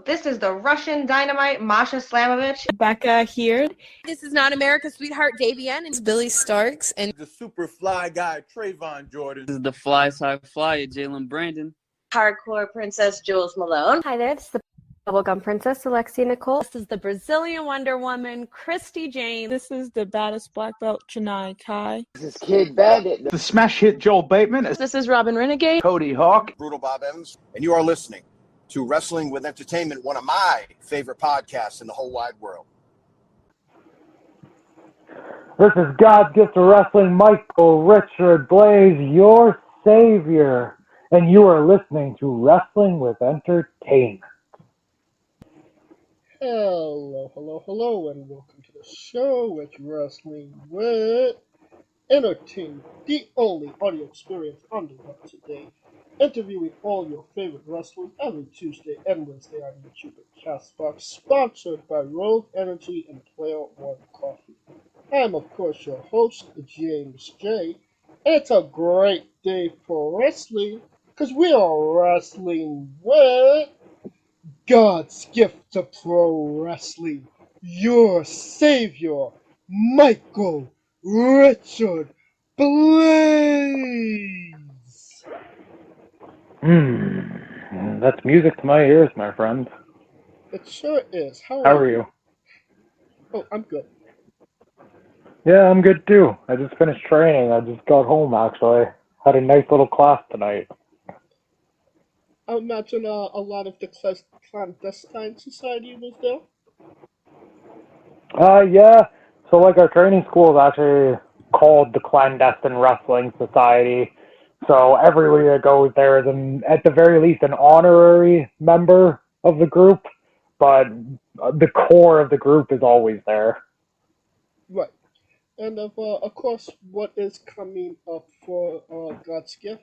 This is the Russian Dynamite, Masha Slamovich. Becca here. This is not America's Sweetheart, Davian. And It's Billy Starks. And the super fly guy, Trayvon Jordan. This is the fly side flyer, Jalen Brandon. Hardcore Princess, Jules Malone. Hi there, this is the Bubblegum Princess, Alexia Nicole. This is the Brazilian Wonder Woman, Christy Jane. This is the baddest black belt, Chennai Kai. This is Kid Bandit. The smash hit, Joel Bateman. This is Robin Renegade. Cody Hawk. Brutal Bob Evans. And you are listening to Wrestling with Entertainment, one of my favorite podcasts in the whole wide world. This is God's gift to wrestling, Michael Richard Blais, your savior. And you are listening to Wrestling with Entertainment. Hello, and welcome to the show with Wrestling with Entertainment, the only audio experience on the web today. Interviewing all your favorite wrestlers every Tuesday and Wednesday on YouTube and Castbox, sponsored by Rogue Energy and Player One Coffee. I am, of course, your host, James J. It's a great day for wrestling, because we are wrestling with God's gift to pro wrestling, your savior, Michael Richard Blais. That's music to my ears, my friend. It sure is. How are you? Oh, I'm good. Yeah, I'm good too. I just finished training. I just got home, actually. Had a nice little class tonight. I imagine a lot of the Clandestine Society was there? Yeah. So, our training school is actually called the Clandestine Wrestling Society. So, everybody that goes there is, at the very least, an honorary member of the group, but the core of the group is always there. Right. And, of course, what is coming up for God's gift?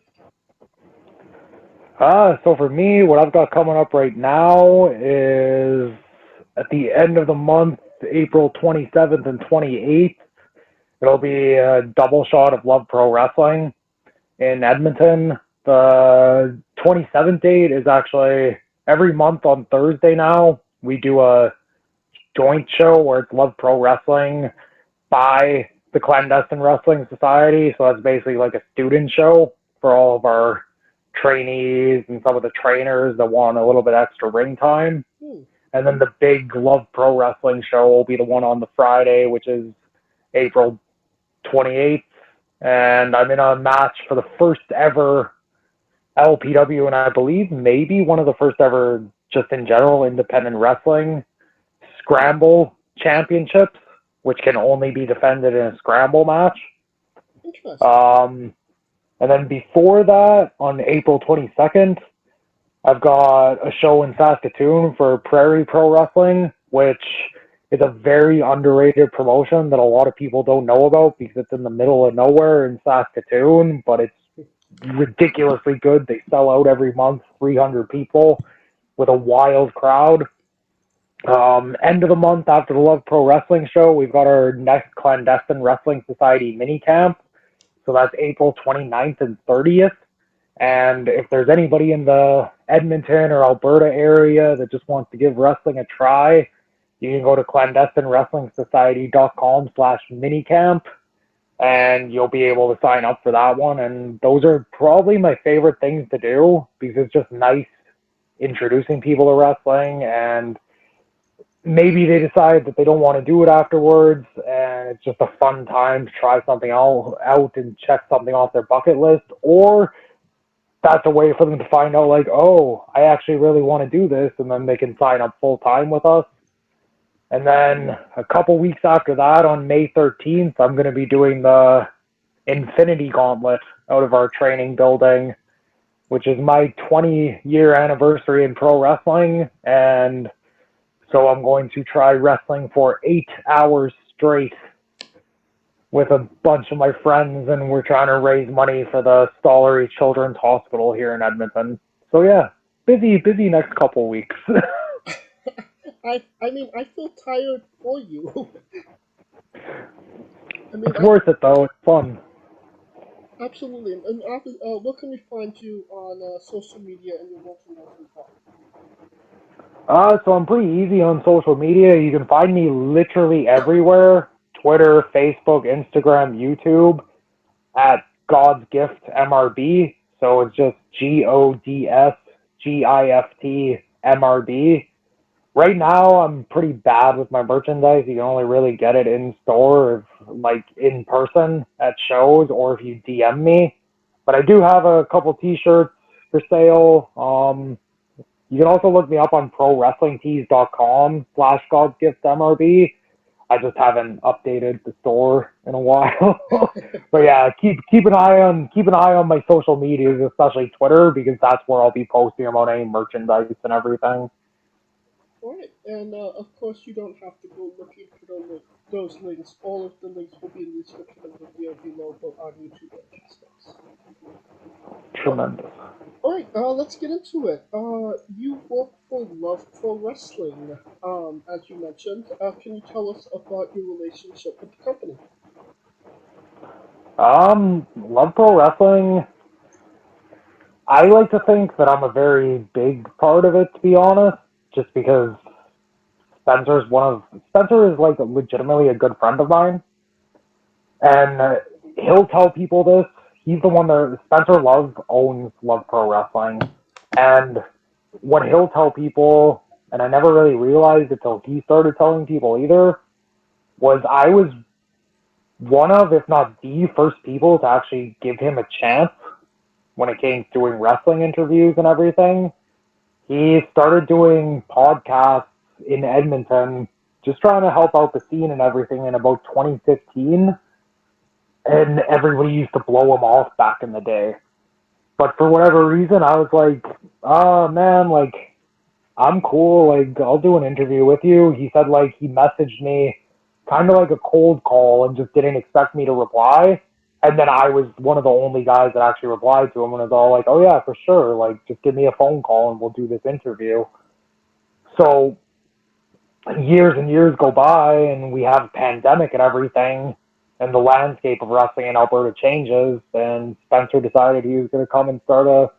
So for me, what I've got coming up right now is at the end of the month, April 27th and 28th, it'll be a double shot of Love Pro Wrestling in Edmonton. The 27th date is actually every month on Thursday now. We do a joint show where it's Love Pro Wrestling by the Clandestine Wrestling Society. So that's basically like a student show for all of our trainees and some of the trainers that want a little bit extra ring time. And then the big Love Pro Wrestling show will be the one on the Friday, which is April 28th. And I'm in a match for the first ever LPW, and I believe maybe one of the first ever, just in general, independent wrestling scramble championships, which can only be defended in a scramble match. Interesting. And then before that, on April 22nd, I've got a show in Saskatoon for Prairie Pro Wrestling, which is a very underrated promotion that a lot of people don't know about because it's in the middle of nowhere in Saskatoon, but it's ridiculously good. They sell out every month, 300 people with a wild crowd. End of the month after the Love Pro Wrestling show, we've got our next Clandestine Wrestling Society mini camp. So that's April 29th and 30th. And if there's anybody in the Edmonton or Alberta area that just wants to give wrestling a try, you can go to clandestinewrestlingsociety.com/minicamp and you'll be able to sign up for that one. And those are probably my favorite things to do because it's just nice introducing people to wrestling, and maybe they decide that they don't want to do it afterwards, and it's just a fun time to try something out and check something off their bucket list, or that's a way for them to find out, oh, I actually really want to do this, and then they can sign up full-time with us. And then a couple weeks after that, on May 13th, I'm going to be doing the Infinity Gauntlet out of our training building, which is my 20-year anniversary in pro wrestling, and so I'm going to try wrestling for 8 hours straight with a bunch of my friends, and we're trying to raise money for the Stollery Children's Hospital here in Edmonton. So yeah, busy next couple weeks. I feel tired for you. It's worth it though. It's fun. Absolutely. And where can we find you on social media and your local wrestling So I'm pretty easy on social media. You can find me literally everywhere: Twitter, Facebook, Instagram, YouTube, at God's Gift MRB. So it's just GODSGIFT MRB. Right now, I'm pretty bad with my merchandise. You can only really get it in store, if, like in person at shows, or if you DM me. But I do have a couple T-shirts for sale. You can also look me up on prowrestlingtees.com/GodsGiftMRB. I just haven't updated the store in a while. But yeah, keep an eye on my social medias, especially Twitter, because that's where I'll be posting about any merchandise and everything. Alright, and of course you don't have to go looking for those links. All of the links will be in the description of the video below, both on YouTube and Castbox. Tremendous. Alright, let's get into it. You work for Love Pro Wrestling, as you mentioned. Can you tell us about your relationship with the company? Love Pro Wrestling. I like to think that I'm a very big part of it, to be honest, just because Spencer is like legitimately a good friend of mine, and he'll tell people this. He's the one that Spencer Love owns Love Pro Wrestling, and what he'll tell people, and I never really realized until he started telling people either, was I was one of, if not the first people to actually give him a chance when it came to doing wrestling interviews and everything. He started doing podcasts in Edmonton, just trying to help out the scene and everything in about 2015. And everybody used to blow him off back in the day. But for whatever reason, I was like, oh man, like, I'm cool, like, I'll do an interview with you. He said, like, he messaged me kind of like a cold call and just didn't expect me to reply. And then I was one of the only guys that actually replied to him and was all like, oh yeah, for sure, like, just give me a phone call and we'll do this interview. So years and years go by and we have a pandemic and everything, and the landscape of wrestling in Alberta changes, and Spencer decided he was going to come and start a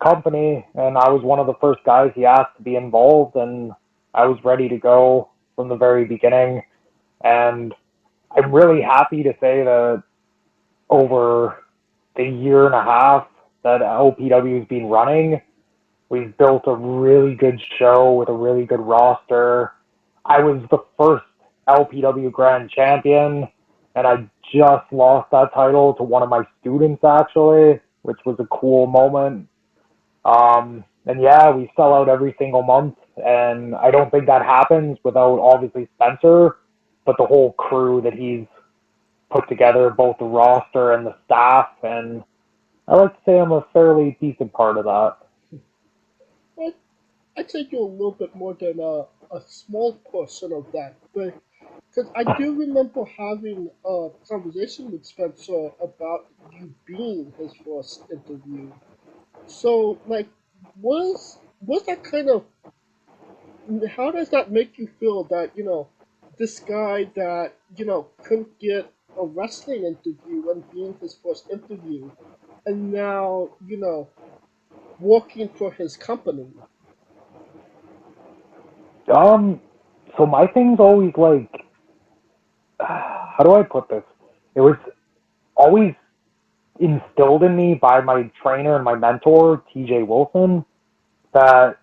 company, and I was one of the first guys he asked to be involved, and I was ready to go from the very beginning. And I'm really happy to say that over the year and a half that LPW has been running, we've built a really good show with a really good roster. I was the first LPW Grand Champion, and I just lost that title to one of my students, actually, which was a cool moment. And yeah, we sell out every single month, and I don't think that happens without obviously Spencer, but the whole crew that he's put together, both the roster and the staff, and I like to say I'm a fairly decent part of that. I'd say you're a little bit more than a small portion of that, but because I do remember having a conversation with Spencer about you being his first interview. So, like, was that kind of, how does that make you feel that, this guy that, couldn't get a wrestling interview and being his first interview, and now, working for his company? So my thing's always like, how do I put this? It was always instilled in me by my trainer and my mentor, TJ Wilson, that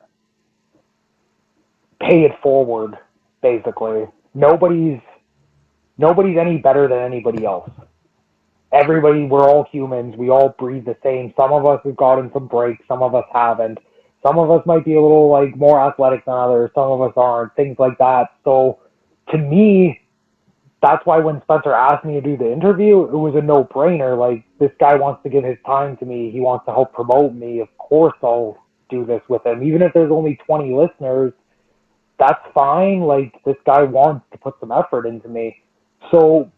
pay it forward, basically. Nobody's any better than anybody else. Everybody, we're all humans. We all breathe the same. Some of us have gotten some breaks. Some of us haven't. Some of us might be a little like more athletic than others. Some of us aren't. Things like that. So to me, that's why when Spencer asked me to do the interview, it was a no-brainer. Like, this guy wants to give his time to me. He wants to help promote me. Of course I'll do this with him. Even if there's only 20 listeners, that's fine. Like, this guy wants to put some effort into me. So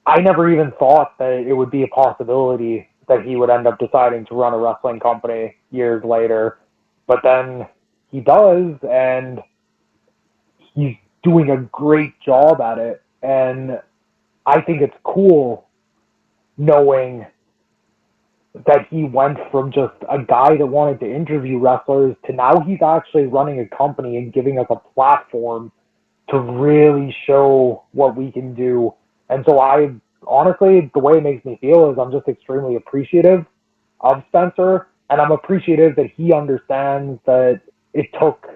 I never even thought that it would be a possibility that he would end up deciding to run a wrestling company years later. But then he does, and he's doing a great job at it. And I think it's cool knowing that he went from just a guy that wanted to interview wrestlers to now he's actually running a company and giving us a platform to really show what we can do. And so honestly, the way it makes me feel is I'm just extremely appreciative of Spencer, and I'm appreciative that he understands that it took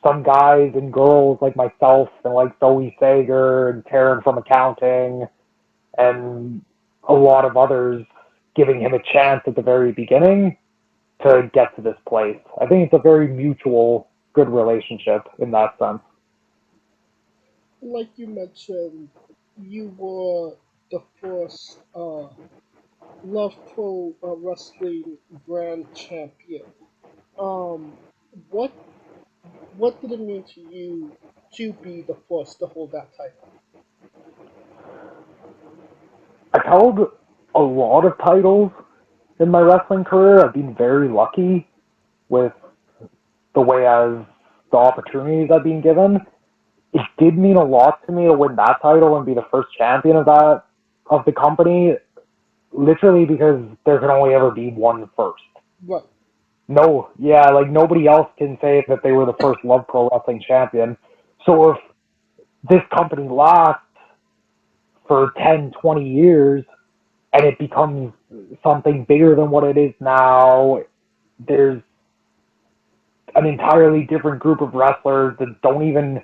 some guys and girls like myself and like Zoe Sager and Taryn from accounting and a lot of others giving him a chance at the very beginning to get to this place. I think it's a very mutual, good relationship in that sense. Like you mentioned, you were the first Love Pro Wrestling Grand Champion. What did it mean to you to be the first to hold that title? I've held a lot of titles in my wrestling career. I've been very lucky with the opportunities I've been given. It did mean a lot to me to win that title and be the first champion of the company, literally because there can only ever be one first. Right. No, yeah, like nobody else can say that they were the first Love Pro Wrestling champion. So if this company lasts for 10, 20 years and it becomes something bigger than what it is now, there's an entirely different group of wrestlers that don't even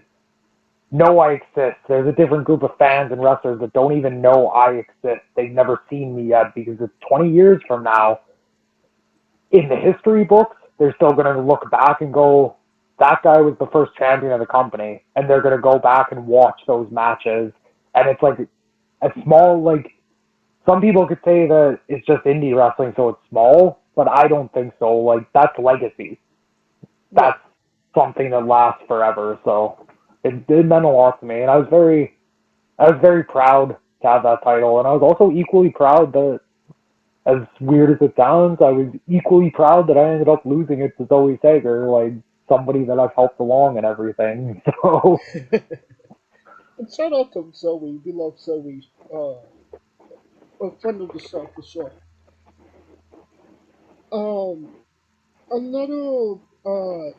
know I exist. There's a different group of fans and wrestlers that don't even know I exist. They've never seen me yet because it's 20 years from now. In the history books, they're still going to look back and go, that guy was the first champion of the company. And they're going to go back and watch those matches. And it's like a small, like, some people could say that it's just indie wrestling, so it's small, but I don't think so. Like, that's legacy. That's something that lasts forever. So it meant a lot to me. And I was very proud to have that title. And I was also equally proud that, as weird as it sounds, I was equally proud that I ended up losing it to Zoe Sager, like somebody that I've helped along and everything. So, and shout out to Zoe. We love Zoe. A friend of the show for sure. Another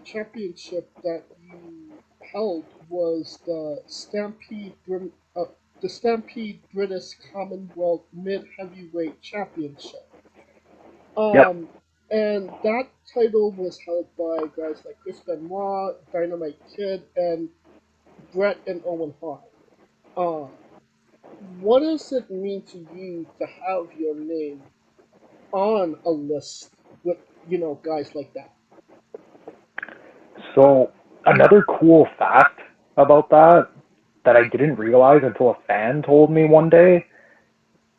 championship that you held was the Stampede British Commonwealth Mid Heavyweight Championship. yep. And that title was held by guys like Chris Benoit, Dynamite Kid, and Brett and Owen Hart. What does it mean to you to have your name on a list with, guys like that? So, another cool fact about that I didn't realize until a fan told me one day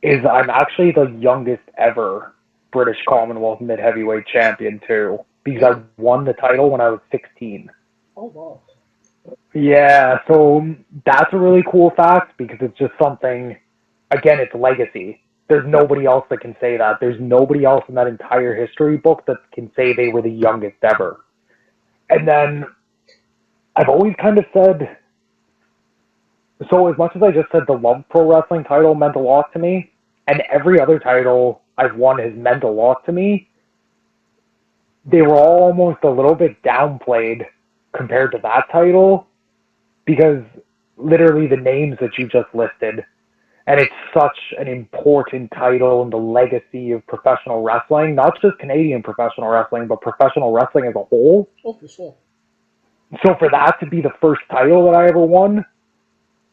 is I'm actually the youngest ever British Commonwealth Mid Heavyweight Champion too, because I won the title when I was 16. Oh wow. Yeah, so that's a really cool fact because it's just something, again, it's legacy. There's nobody else that can say that. There's nobody else in that entire history book that can say they were the youngest ever. And then I've always kind of said, so as much as I just said the Love Pro Wrestling title meant a lot to me, and every other title I've won has meant a lot to me, they were all almost a little bit downplayed compared to that title, because literally the names that you just listed, and it's such an important title in the legacy of professional wrestling, not just Canadian professional wrestling, but professional wrestling as a whole. Oh, for sure. So for that to be the first title that I ever won,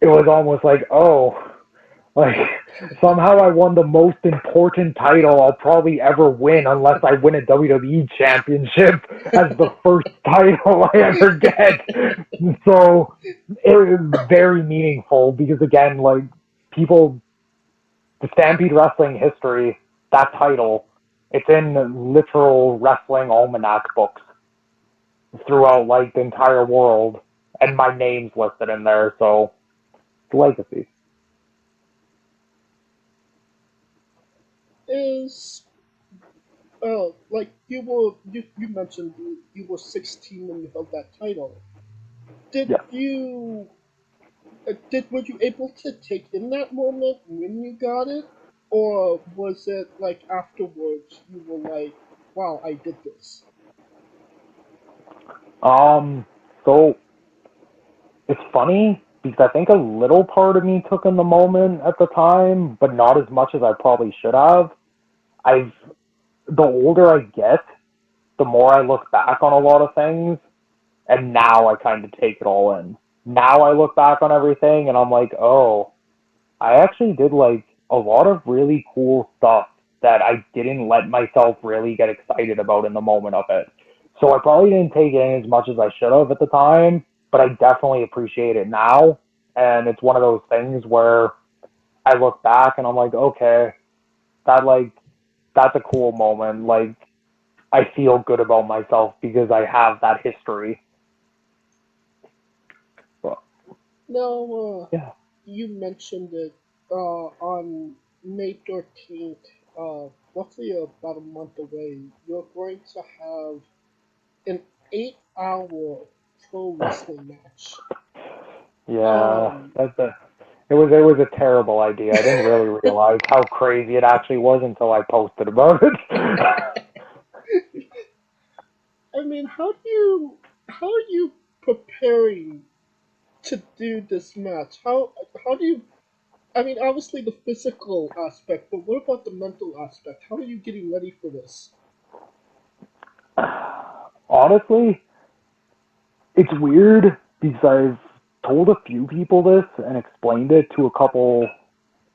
it was almost like, oh, like somehow I won the most important title I'll probably ever win, unless I win a WWE championship as the first title I ever get. So it was very meaningful because, again, like people, the Stampede Wrestling history, that title, it's in literal wrestling almanac books throughout like the entire world, and my name's listed in there, so it's legacy. Is like you mentioned you were 16 when you held that title. Did you were you able to take in that moment when you got it, or was it like afterwards you were like, wow, I did this? So it's funny because I think a little part of me took in the moment at the time, but not as much as I probably should have. I've The older I get, the more I look back on a lot of things, and now I kind of take it all in. Now I look back on everything and I'm like, oh, I actually did like a lot of really cool stuff that I didn't let myself really get excited about in the moment of it. So I probably didn't take it in as much as I should have at the time, but I definitely appreciate it now. And it's one of those things where I look back and I'm like, okay, that like that's a cool moment. Like I feel good about myself because I have that history. But, Now, yeah. you mentioned it on May 13th, roughly about a month away, you're going to have an 8-hour pro wrestling match. Yeah, it was a terrible idea. I didn't really realize how crazy it actually was until I posted about it. I mean, how are you preparing to do this match? How do you? I mean, obviously the physical aspect, but what about the mental aspect? How are you getting ready for this? Honestly, it's weird because I've told a few people this and explained it to a couple,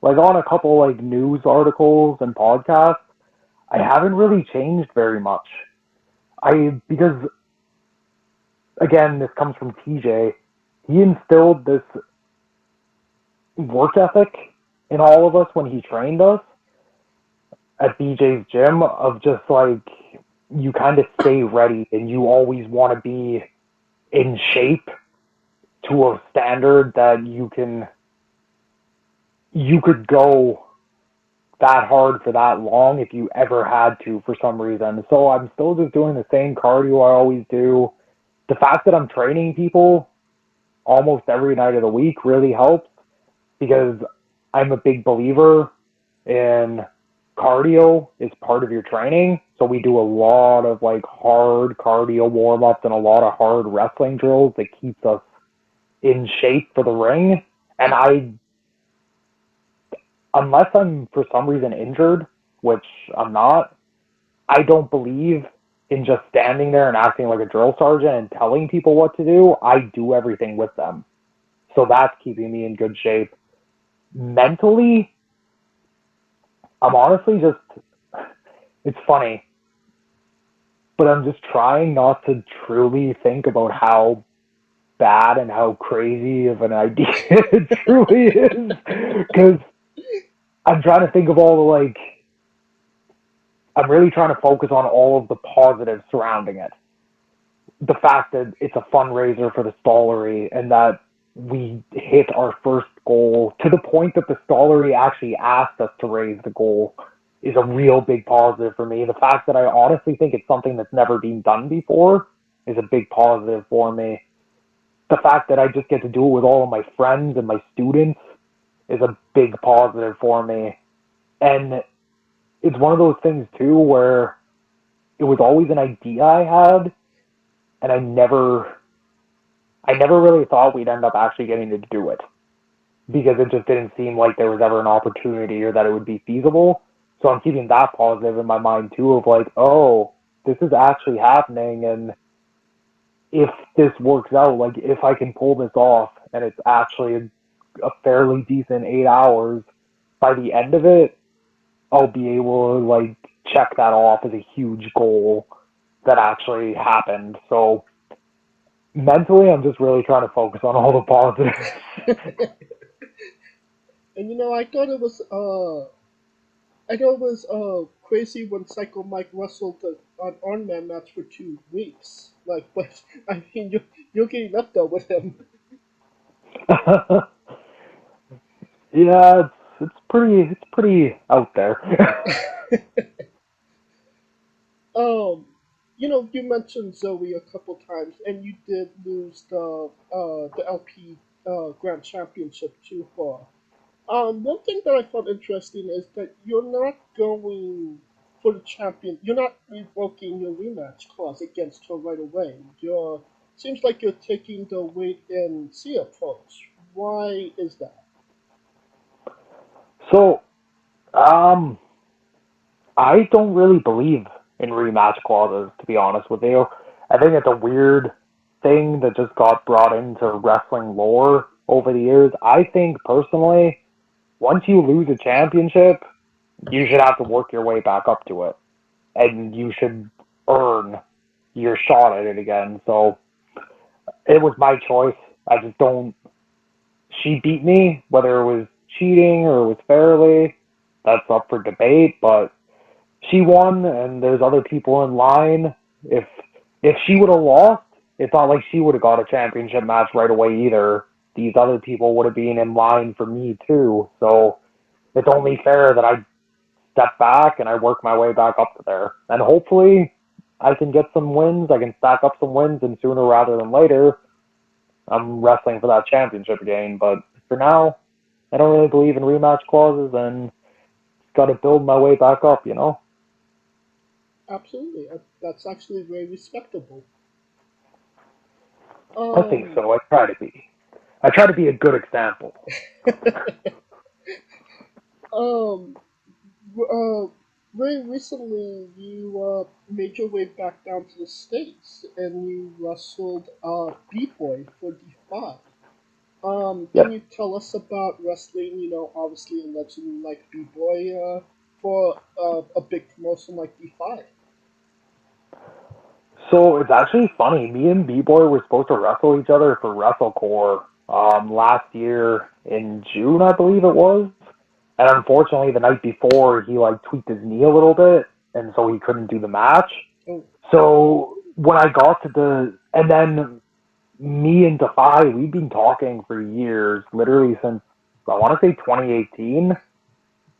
like on a couple like news articles and podcasts. I haven't really changed very much. Because again, this comes from TJ. He instilled this work ethic in all of us when he trained us at BJ's gym of just like you kind of stay ready and you always want to be in shape to a standard that you could go that hard for that long if you ever had to for some reason. So I'm still just doing the same cardio I always do. The fact that I'm training people almost every night of the week really helps because I'm a big believer in cardio is part of your training. So we do a lot of like hard cardio warm-ups and a lot of hard wrestling drills that keeps us in shape for the ring. And unless I'm for some reason injured, which I'm not, I don't believe in just standing there and acting like a drill sergeant and telling people what to do. I do everything with them. So that's keeping me in good shape. Mentally, I'm honestly it's funny, but I'm just trying not to truly think about how bad and how crazy of an idea it truly is. Because I'm trying to think of all the I'm really trying to focus on all of the positives surrounding it. The fact that it's a fundraiser for the stallery and that we hit our first goal to the point that the stallery actually asked us to raise the goal is a real big positive for me. The fact that I honestly think it's something that's never been done before is a big positive for me. The fact that I just get to do it with all of my friends and my students is a big positive for me. And it's one of those things too where it was always an idea I had and I never really thought we'd end up actually getting to do it because it just didn't seem like there was ever an opportunity or that it would be feasible. So I'm keeping that positive in my mind too of like, oh, this is actually happening, and if this works out, like if I can pull this off and it's actually a fairly decent 8 hours, by the end of it, I'll be able to like check that off as a huge goal that actually happened. So mentally, I'm just really trying to focus on all the positives. And I thought it was crazy when Psycho Mike wrestled an Iron Man match for 2 weeks. Like, but I mean, you're getting up there with him. Yeah, it's pretty out there. You mentioned Zoe a couple times, and you did lose the LP Grand Championship to her. One thing that I found interesting is that you're not going for the champion. You're not revoking your rematch clause against her right away. You're seems like you're taking the wait and see approach. Why is that? So, I don't really believe in rematch clauses, to be honest with you. I think it's a weird thing that just got brought into wrestling lore over the years. I think, personally, once you lose a championship, you should have to work your way back up to it. And you should earn your shot at it again. So, it was my choice. I just don't... She beat me, whether it was cheating or it was fairly. That's up for debate, but she won, and there's other people in line. If she would have lost, it's not like she would have got a championship match right away either. These other people would have been in line for me too. So it's only fair that I step back and I work my way back up to there. And hopefully I can get some wins. I can stack up some wins, and sooner rather than later, I'm wrestling for that championship again. But for now, I don't really believe in rematch clauses, and got to build my way back up, you know? Absolutely, that's actually very respectable. I think so. I try to be. I try to be a good example. Very recently, you made your way back down to the States and you wrestled B-Boy for D5. Can you tell us about wrestling, obviously a legend like B-Boy for a big promotion like D5? So it's actually funny. Me and B-Boy were supposed to wrestle each other for WrestleCore last year in June, I believe it was. And unfortunately, the night before, he tweaked his knee a little bit, and so he couldn't do the match. Oh. So when I got to and then me and Defy, we've been talking for years, literally since, I want to say 2018.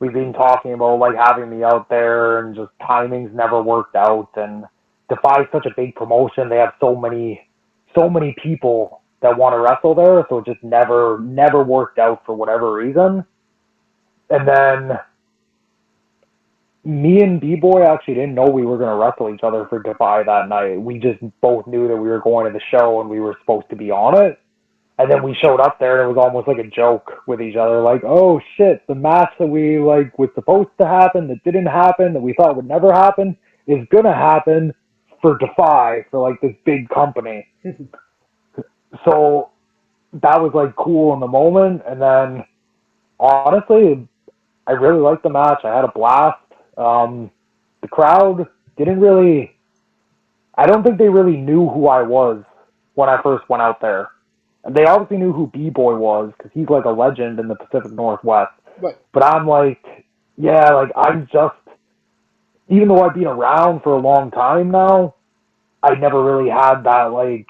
We've been talking about having me out there, and just timings never worked out. And Defy's such a big promotion; they have so many people that want to wrestle there, so it just never worked out for whatever reason. And then me and B-Boy actually didn't know we were going to wrestle each other for Defy that night. We just both knew that we were going to the show and we were supposed to be on it. And then we showed up there, and it was almost like a joke with each other, oh shit, the match that we was supposed to happen, that didn't happen, that we thought would never happen, is going to happen for Defy, for this big company. So that was cool in the moment. And then honestly, I really liked the match. I had a blast. The crowd didn't really... I don't think they really knew who I was when I first went out there. And they obviously knew who B-Boy was, because he's a legend in the Pacific Northwest. Right. But I'm I'm just... Even though I've been around for a long time now, I never really had that,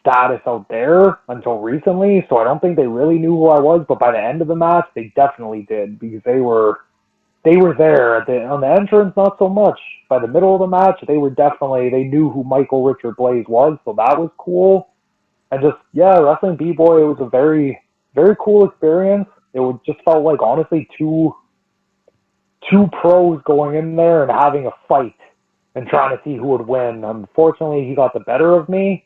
status out there until recently, so I don't think they really knew who I was, but by the end of the match, they definitely did, because they were there. On the entrance, not so much. By the middle of the match, they knew who Michael Richard Blais was, so that was cool. And just, wrestling B-Boy, it was a very, very cool experience. It just felt honestly, two pros going in there and having a fight and trying to see who would win. Unfortunately, he got the better of me,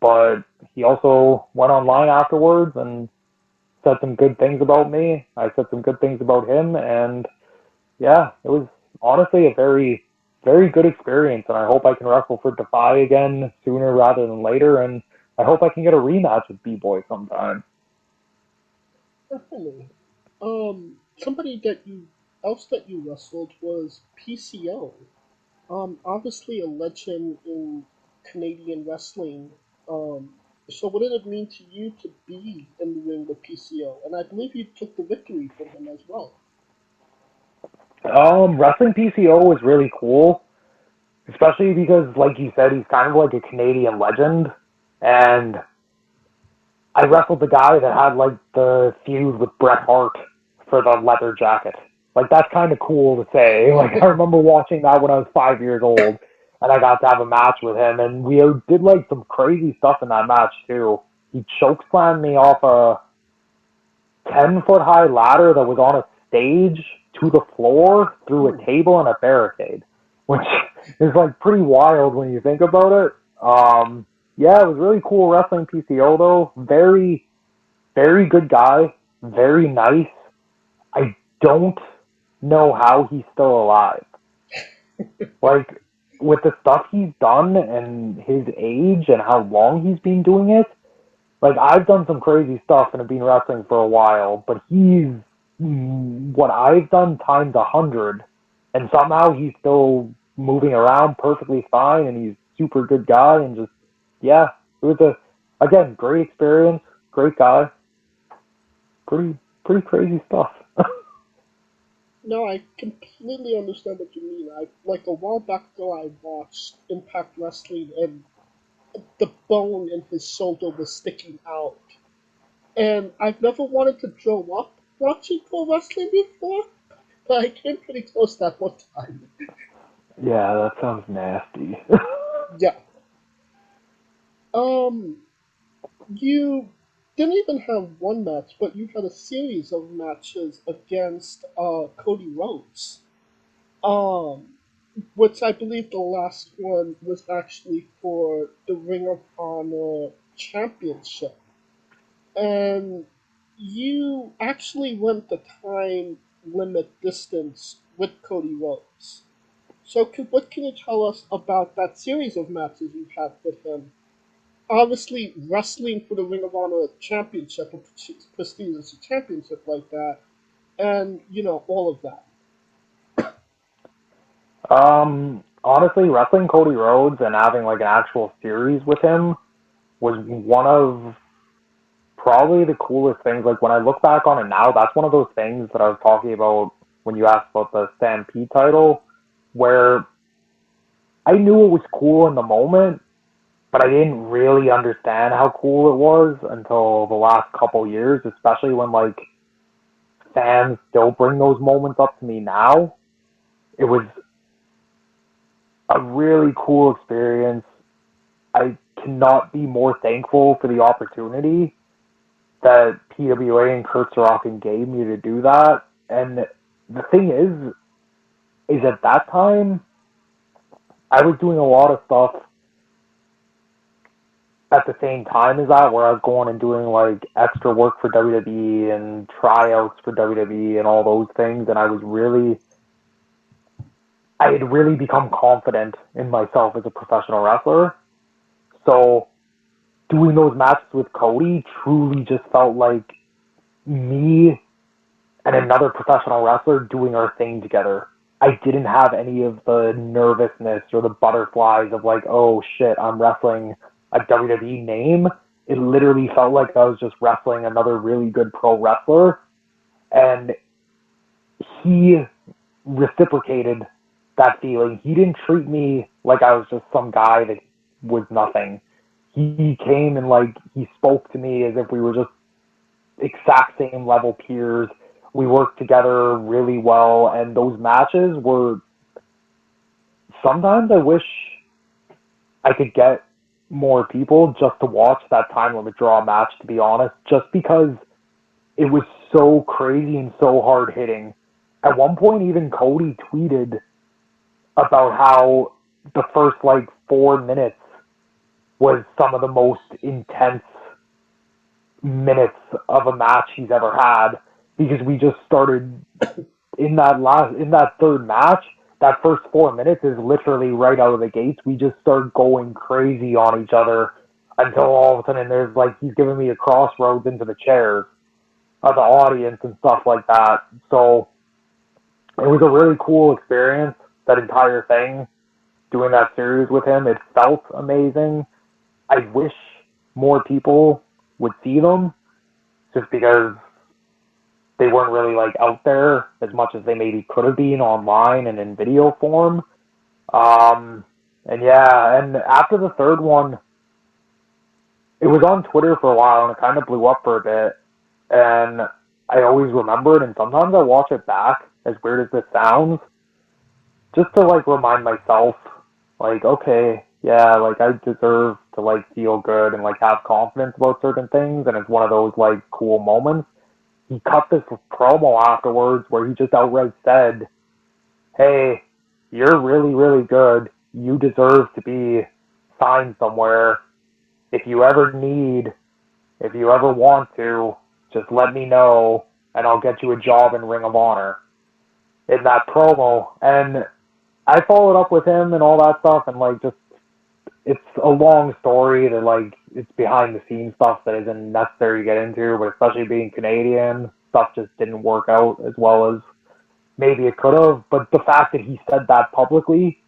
but he also went online afterwards and said some good things about me. I said some good things about him, and it was honestly a very, very good experience, and I hope I can wrestle for Defy again sooner rather than later, and I hope I can get a rematch with B-Boy sometime. Definitely. Somebody else that you wrestled was PCO. Obviously a legend in Canadian wrestling. So what did it mean to you to be in the ring with PCO? And I believe you took the victory from him as well. Wrestling PCO was really cool, especially because, like you said, he's kind of like a Canadian legend, and I wrestled the guy that had the feud with Bret Hart for the leather jacket. That's kind of cool to say. I remember watching that when I was 5 years old, and I got to have a match with him, and we did some crazy stuff in that match too. He chokeslammed me off 10-foot high ladder that was on a stage to the floor through a table and a barricade, which is like pretty wild when you think about it. Yeah, it was really cool wrestling PCO though. Very, very good guy. Very nice. I don't know how he's still alive. Like, with the stuff he's done and his age and how long he's been doing it, like, I've done some crazy stuff and have been wrestling for a while, but he's what I've done times 100, and somehow he's still moving around perfectly fine, and he's a super good guy, and just, yeah, it was again, great experience, great guy, pretty crazy stuff. No, I completely understand what you mean. Like a while back ago, I watched Impact Wrestling, and the bone in his shoulder was sticking out. And I've never wanted to throw up watching pro wrestling before, but I came pretty close that one time. Yeah, that sounds nasty. Yeah. You didn't even have one match, but you had a series of matches against Cody Rhodes. Which I believe the last one was actually for the Ring of Honor Championship. And you actually went the time limit distance with Cody Rhodes. So what can you tell us about that series of matches you had with him? Obviously, wrestling for the Ring of Honor Championship, a prestigious championship like that, and, all of that. Honestly, wrestling Cody Rhodes and having like an actual series with him was one of probably the coolest things. Like, when I look back on it now, that's one of those things that I was talking about when you asked about the Stampede title, where I knew it was cool in the moment, but I didn't really understand how cool it was until the last couple years, especially when like fans still bring those moments up to me now. It was a really cool experience. I cannot be more thankful for the opportunity that PWA and Kurt Sorokin gave me to do that. And the thing is at that time, I was doing a lot of stuff at the same time as that, where I was going and doing like extra work for WWE and tryouts for WWE and all those things, and I had really become confident in myself as a professional wrestler. So doing those matches with Cody truly just felt like me and another professional wrestler doing our thing together. I didn't have any of the nervousness or the butterflies of like, oh shit, I'm wrestling a WWE name. It literally felt like I was just wrestling another really good pro wrestler. And he reciprocated that feeling. He didn't treat me like I was just some guy that was nothing. He came and like he spoke to me as if we were just exact same level peers. We worked together really well, and those matches were, sometimes I wish I could get more people just to watch that time limit draw match, to be honest, just because it was so crazy and so hard hitting. At one point, even Cody tweeted about how the first like 4 minutes was some of the most intense minutes of a match he's ever had, because we just started in that third match. That first 4 minutes is literally right out of the gates. We just start going crazy on each other until all of a sudden there's like, he's giving me a crossroads into the chairs of the audience and stuff like that. So it was a really cool experience, that entire thing, doing that series with him. It felt amazing. I wish more people would see them, just because they weren't really like out there as much as they maybe could have been online and in video form. And after the third one, it was on Twitter for a while and it kind of blew up for a bit. And I always remember it, and sometimes I watch it back, as weird as this sounds, just to like remind myself, like, okay, yeah, like I deserve to like feel good and like have confidence about certain things, and it's one of those like cool moments. he cut this promo afterwards where he just outright said, hey, you're really, really good. You deserve to be signed somewhere. If you ever want to, just let me know and I'll get you a job in Ring of Honor. In that promo. And I followed up with him and all that stuff, and like, just, it's a long story that, like, it's behind the scenes stuff that isn't necessary to get into, but especially being Canadian, stuff just didn't work out as well as maybe it could have. But the fact that he said that publicly,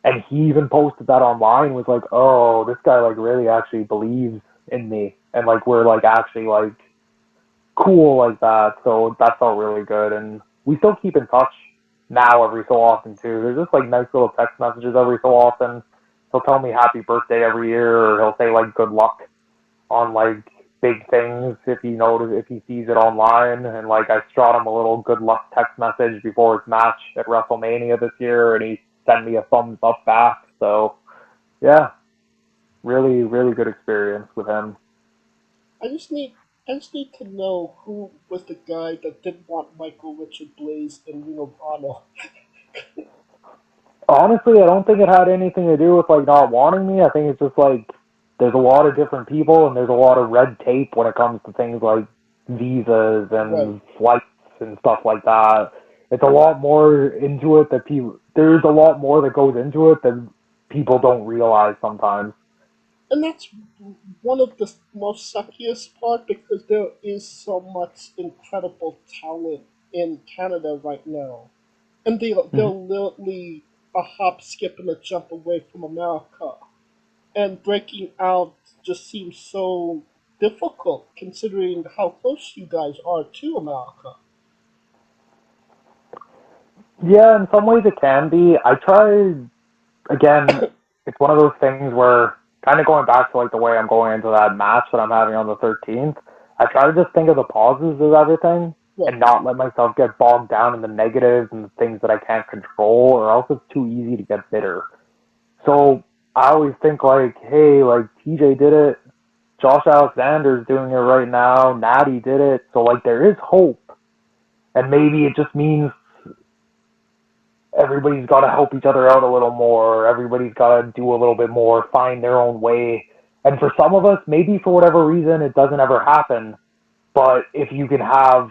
and he even posted that online, was like, oh, this guy, like, really actually believes in me, and, like, we're, like, actually, like, cool like that. So that felt really good, and we still keep in touch now every so often too. There's just like nice little text messages every so often. He'll tell me happy birthday every year, or he'll say like good luck on like big things if he sees it online. And like I shot him a little good luck text message before his match at WrestleMania this year, and he sent me a thumbs up back. So yeah, really, really good experience with him. I just need to know who was the guy that didn't want Richard Blais in Ring of Honor. Honestly, I don't think it had anything to do with like not wanting me. I think it's just like there's a lot of different people and there's a lot of red tape when it comes to things like visas and flights and stuff like that. It's a lot more into it that there's a lot more that goes into it that people don't realize sometimes. And that's one of the most suckiest part, because there is so much incredible talent in Canada right now. And they're literally a hop, skip, and a jump away from America. And breaking out just seems so difficult, considering how close you guys are to America. Yeah, in some ways it can be. I try, again, it's one of those things where, kind of going back to like the way I'm going into that match that I'm having on the 13th, I try to just think of the positives of everything and not let myself get bogged down in the negatives and the things that I can't control, or else it's too easy to get bitter. So I always think like, hey, like TJ did it, Josh Alexander's doing it right now, Natty did it, so like there is hope. And maybe it just means everybody's got to help each other out a little more. Everybody's got to do a little bit more, find their own way. And for some of us, maybe for whatever reason, it doesn't ever happen. But if you can have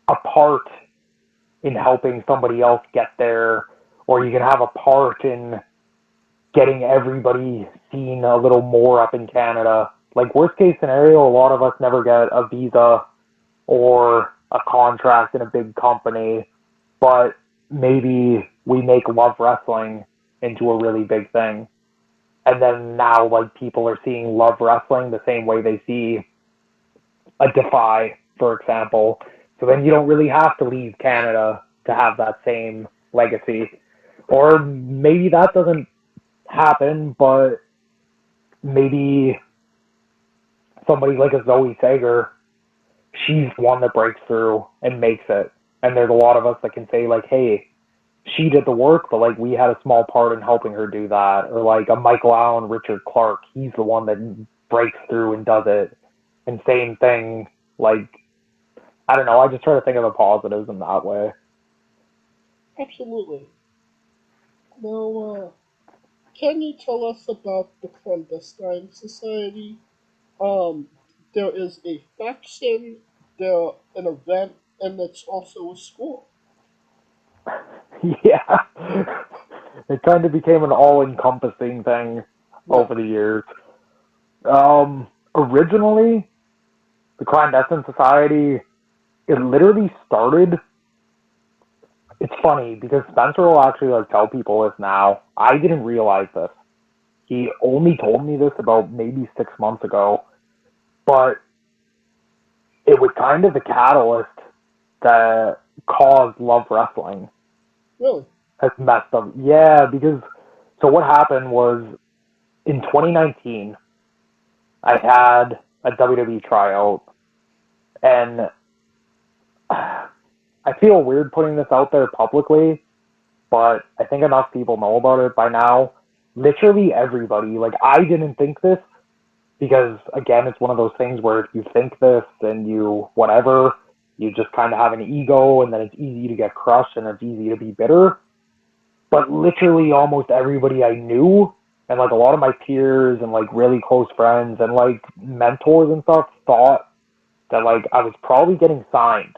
a part in helping somebody else get there, or you can have a part in getting everybody seen a little more up in Canada. Like, worst case scenario, a lot of us never get a visa or a contract in a big company, but maybe we make Love Wrestling into a really big thing. And then now, like, people are seeing Love Wrestling the same way they see a Defy, for example. So then you don't really have to leave Canada to have that same legacy. Or maybe that doesn't happen, but maybe somebody like a Zoe Sager, she's one that breaks through and makes it. And there's a lot of us that can say, like, hey, she did the work, but, like, we had a small part in helping her do that. Or, like, a Michael Allen, Richard Clark, he's the one that breaks through and does it. And same thing, like, I don't know, I just try to think of the positives in that way. Absolutely. Now, can you tell us about the Clandestine Society? There is a faction, there's an event, and it's also a school. Yeah. It kind of became an all-encompassing thing over the years. Originally, the Clandestine Society, it literally started... It's funny, because Spencer will actually, like, tell people this now. I didn't realize this. He only told me this about maybe 6 months ago. But it was kind of the catalyst that caused Love Wrestling. Really? That's messed up. Yeah, because... So what happened was, in 2019, I had a WWE tryout, and I feel weird putting this out there publicly, but I think enough people know about it by now. Literally everybody, like, I didn't think this, because, again, it's one of those things where if you think this and you whatever, you just kind of have an ego, and then it's easy to get crushed and it's easy to be bitter. But literally almost everybody I knew, and like a lot of my peers and like really close friends and like mentors and stuff, thought that like I was probably getting signed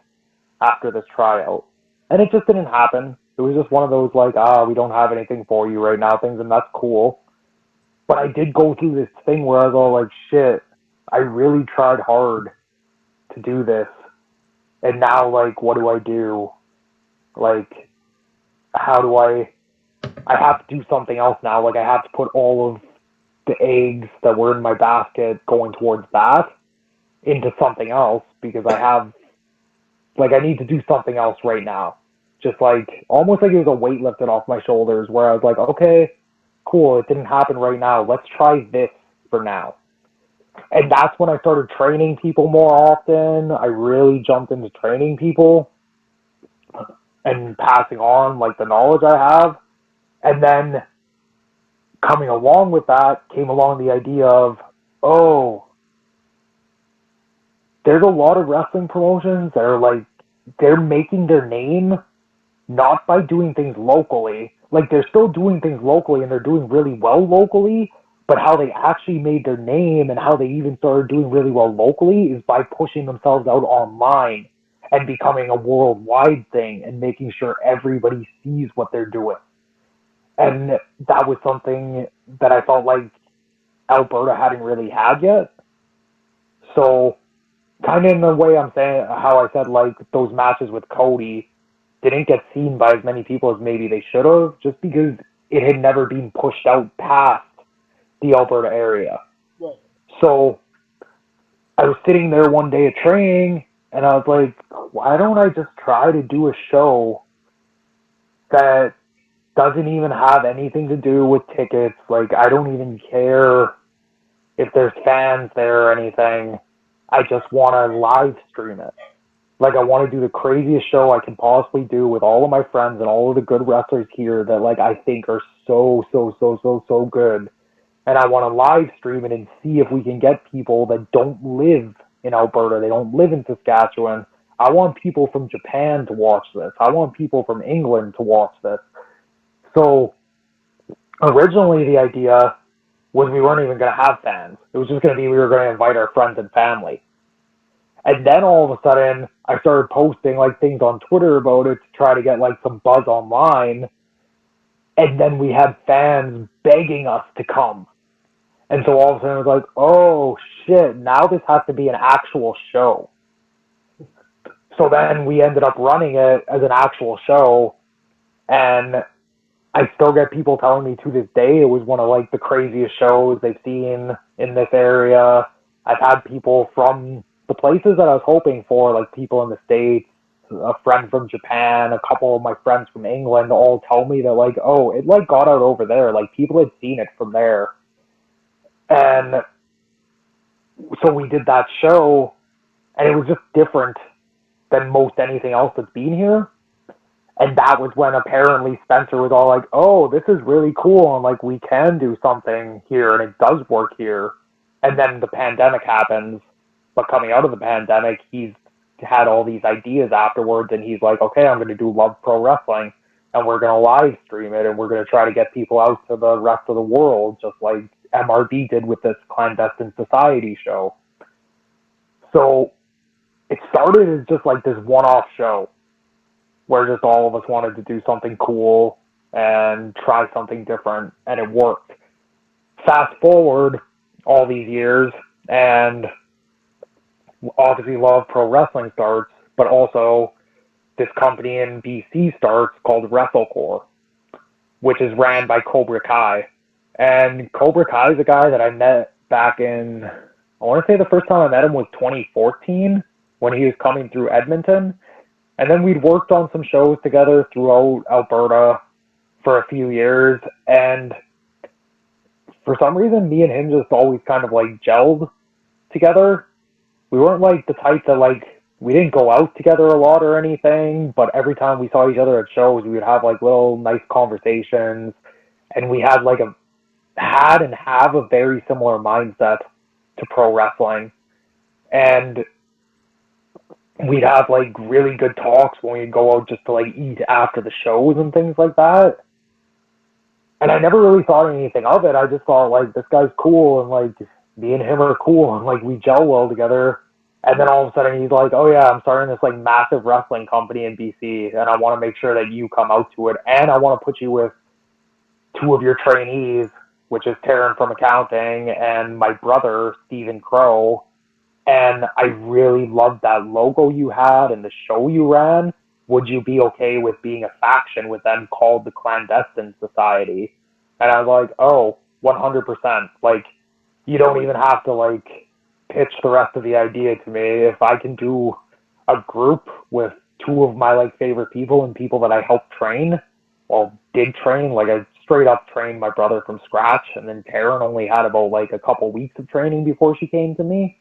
after this tryout. And it just didn't happen. It was just one of those like, we don't have anything for you right now things, and that's cool. But I did go through this thing where I was all like, shit, I really tried hard to do this. And now, like, what do I do? Like, how do I have to do something else now. Like, I have to put all of the eggs that were in my basket going towards that into something else, because I need to do something else right now. Just like, almost like it was a weight lifted off my shoulders, where I was like, okay, cool, it didn't happen right now. Let's try this for now. And that's when I started training people more often. I really jumped into training people and passing on, like, the knowledge I have. And then coming along with that came along the idea of, there's a lot of wrestling promotions that are like, they're making their name not by doing things locally. Like, they're still doing things locally and they're doing really well locally, but how they actually made their name and how they even started doing really well locally is by pushing themselves out online and becoming a worldwide thing and making sure everybody sees what they're doing. And that was something that I felt like Alberta hadn't really had yet. So, kind of in the way I'm saying, how I said, like, those matches with Cody didn't get seen by as many people as maybe they should have, just because it had never been pushed out past the Alberta area. Right. So, I was sitting there one day at training, and I was like, why don't I just try to do a show that doesn't even have anything to do with tickets? Like, I don't even care if there's fans there or anything. I just want to live stream it. Like, I want to do the craziest show I can possibly do with all of my friends and all of the good wrestlers here that, like, I think are so good. And I want to live stream it and see if we can get people that don't live in Alberta, they don't live in Saskatchewan. I want people from Japan to watch this. I want people from England to watch this. So, originally the idea was we weren't even going to have fans. It was just going to be we were going to invite our friends and family. And then all of a sudden, I started posting like things on Twitter about it to try to get like some buzz online. And then we had fans begging us to come. And so all of a sudden it was like, oh shit, now this has to be an actual show. So then we ended up running it as an actual show. And I still get people telling me to this day it was one of like the craziest shows they've seen in this area. I've had people from the places that I was hoping for, like people in the States, a friend from Japan, a couple of my friends from England, all tell me that like, oh, it like got out over there. Like people had seen it from there. And so we did that show, and it was just different than most anything else that's been here. And that was when apparently Spencer was all like, oh, this is really cool, and like we can do something here, and it does work here. And then the pandemic happens, but coming out of the pandemic, he's had all these ideas afterwards, and he's like, okay, I'm going to do Love Pro Wrestling, and we're going to live stream it, and we're going to try to get people out to the rest of the world, just like MRB did with this Clandestine Society show. So it started as just like this one-off show where just all of us wanted to do something cool and try something different, and it worked. Fast forward all these years, and obviously Love Pro Wrestling starts, but also this company in BC starts called WrestleCore, which is ran by Cobra Kai. And Cobra Kai is a guy that I met back in, I want to say the first time I met him was 2014 when he was coming through Edmonton. And then we'd worked on some shows together throughout Alberta for a few years. And for some reason, me and him just always kind of like gelled together. We weren't like the type that like, we didn't go out together a lot or anything, but every time we saw each other at shows, we would have like little nice conversations. And we had like have a very similar mindset to pro wrestling. And we'd have like really good talks when we'd go out just to like eat after the shows and things like that. And I never really thought anything of it. I just thought like this guy's cool and like me and him are cool and like we gel well together. And then all of a sudden he's like, oh yeah, I'm starting this like massive wrestling company in BC and I want to make sure that you come out to it and I want to put you with two of your trainees, which is Taryn from accounting and my brother, Stephen Crow. And I really loved that logo you had and the show you ran. Would you be okay with being a faction with them called the Clandestine Society? And I was like, oh, 100%. Like, you don't even have to, like, pitch the rest of the idea to me. If I can do a group with two of my, like, favorite people and people that I helped train, well, did train, like, I straight up trained my brother from scratch, and then Taryn only had about, like, a couple weeks of training before she came to me.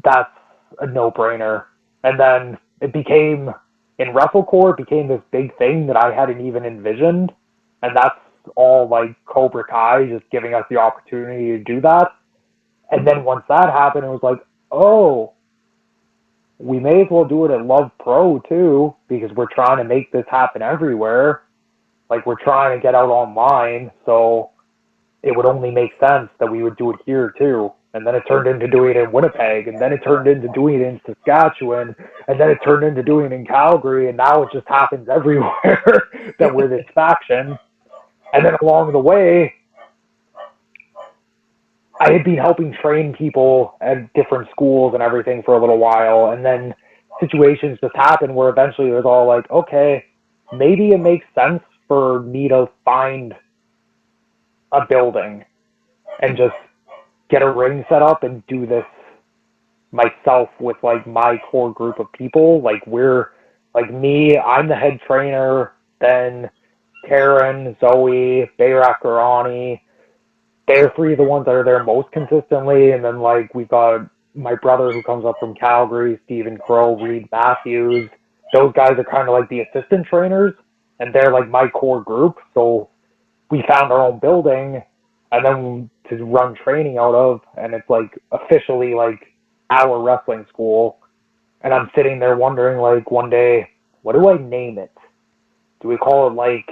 That's a no-brainer. And then it became, in WrestleCore, it became this big thing that I hadn't even envisioned. And that's all like Cobra Kai just giving us the opportunity to do that. And then once that happened, it was like, oh, we may as well do it at Love Pro too, because we're trying to make this happen everywhere. Like we're trying to get out online, so it would only make sense that we would do it here too. And then it turned into doing it in Winnipeg, and then it turned into doing it in Saskatchewan, and then it turned into doing it in Calgary, and now it just happens everywhere that we're this faction. And then along the way, I had been helping train people at different schools and everything for a little while, and then situations just happened where eventually it was all like, okay, maybe it makes sense for me to find a building and just get a ring set up and do this myself with like my core group of people. Like we're like me, I'm the head trainer, then Karen, Zoe, Bayrak Garani, they're three of the ones that are there most consistently, and then like we've got my brother who comes up from Calgary, Stephen Crow, Reed Matthews. Those guys are kind of like the assistant trainers, and they're like my core group. So we found our own building and then to run training out of, and it's like officially like our wrestling school. And I'm sitting there wondering like one day, what do I name it? Do we call it like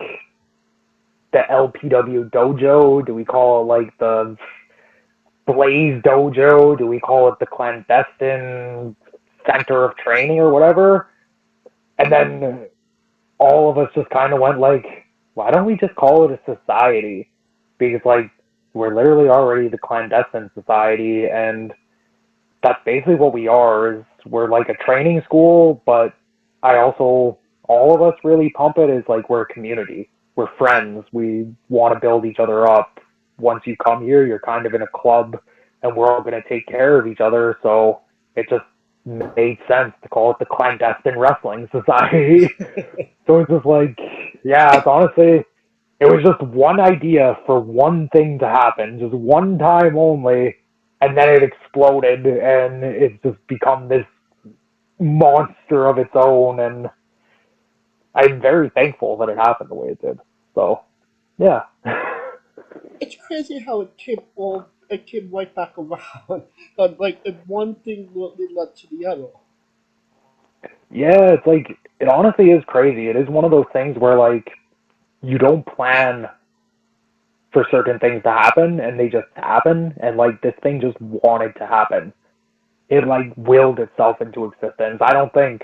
the LPW Dojo? Do we call it like the Blais Dojo? Do we call it the Clandestine Center of Training or whatever? And then all of us just kind of went like, why don't we just call it a society? Because like we're literally already the Clandestine Society, and that's basically what we are. Is we're like a training school, but I also, all of us really pump it as like we're a community. We're friends. We want to build each other up. Once you come here, you're kind of in a club, and we're all going to take care of each other. So it just made sense to call it the Clandestine Wrestling Society. So it's just like, yeah, it's honestly, it was just one idea for one thing to happen, just one time only, and then it exploded, and it's just become this monster of its own, and I'm very thankful that it happened the way it did. So, yeah. It's crazy how it came right back around. Like, one thing really led to the other. Yeah, it's like, it honestly is crazy. It is one of those things where, like, you don't plan for certain things to happen, and they just happen, and, like, this thing just wanted to happen. It, like, willed itself into existence. I don't think,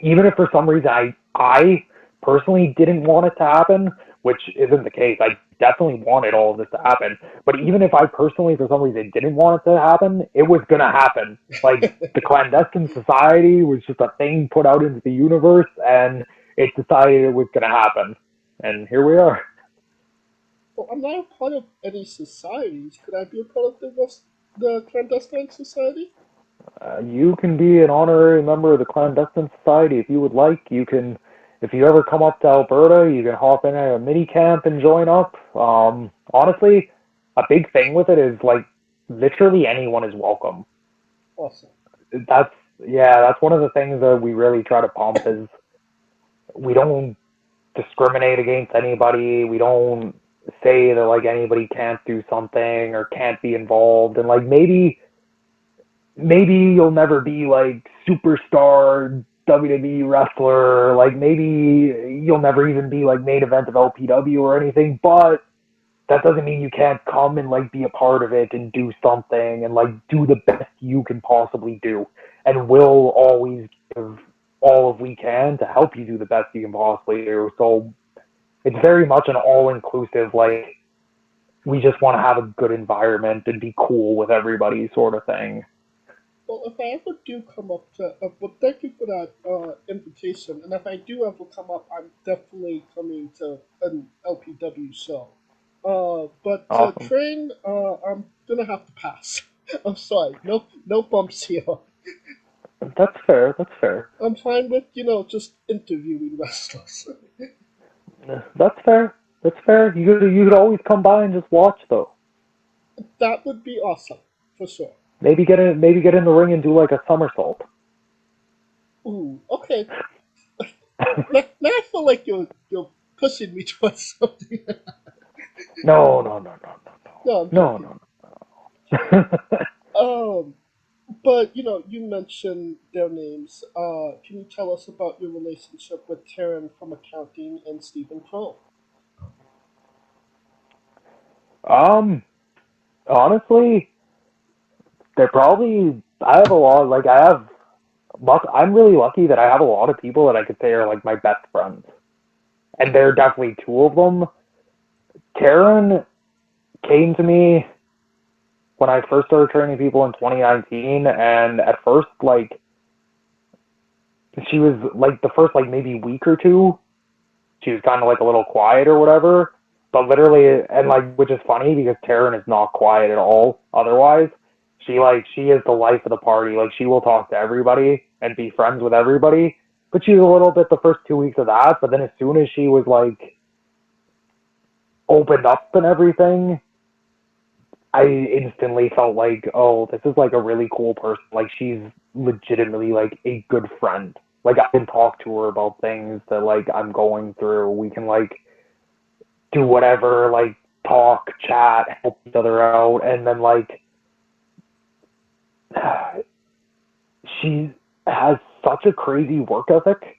even if for some reason I personally didn't want it to happen, which isn't the case, I definitely wanted all of this to happen, but even if I personally for some reason didn't want it to happen, it was going to happen. Like, the Clandestine Society was just a thing put out into the universe, and it decided it was going to happen. And here we are. Well, I'm not a part of any societies. Could I be a part of the Clandestine Society? You can be an honorary member of the Clandestine Society if you would like. You can, if you ever come up to Alberta, you can hop in at a mini camp and join up. Honestly, a big thing with it is like literally anyone is welcome. Awesome. That's one of the things that we really try to pump is we don't discriminate against anybody. We don't say that like anybody can't do something or can't be involved, and like maybe you'll never be like superstar WWE wrestler, like maybe you'll never even be like main event of LPW or anything, but that doesn't mean you can't come and like be a part of it and do something and like do the best you can possibly do, and we'll always give all of we can to help you do the best you can possibly do. So it's very much an all-inclusive, like, we just want to have a good environment and be cool with everybody sort of thing. Well, if I ever do come up to, well, thank you for that invitation. And if I do ever come up, I'm definitely coming to an LPW show. But to Awesome. train, I'm gonna have to pass. I'm sorry, no bumps here. That's fair. That's fair. I'm fine with just interviewing wrestlers. That's fair. That's fair. You could always come by and just watch though. That would be awesome, for sure. Maybe get in the ring and do like a somersault. Ooh, okay. now I feel like you're pushing me towards something. No. No. But you mentioned their names. Can you tell us about your relationship with Taryn from accounting and Stephen Crow? Honestly, they're probably. I'm really lucky that I have a lot of people that I could say are like my best friends, and they're definitely two of them. Taryn came to me when I first started training people in 2019, and at first, like, she was, like, the first, like, maybe week or two, she was kind of, like, a little quiet or whatever, but literally, and, like, which is funny, because Taryn is not quiet at all, otherwise. She is the life of the party. Like, she will talk to everybody and be friends with everybody, but she was a little bit the first 2 weeks of that, but then as soon as she was, like, opened up and everything, I instantly felt like, oh, this is like a really cool person. Like, she's legitimately like a good friend. Like, I can talk to her about things that like I'm going through. We can like do whatever, like talk, chat, help each other out, and then like she has such a crazy work ethic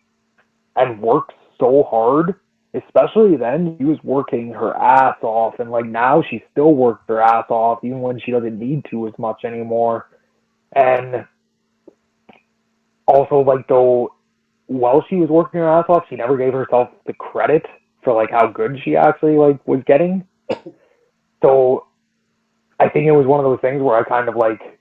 and works so hard. Especially then, she was working her ass off, and like now she still works her ass off, even when she doesn't need to as much anymore. And also, like, though, while she was working her ass off, she never gave herself the credit for like how good she actually like was getting. So I think it was one of those things where I kind of like,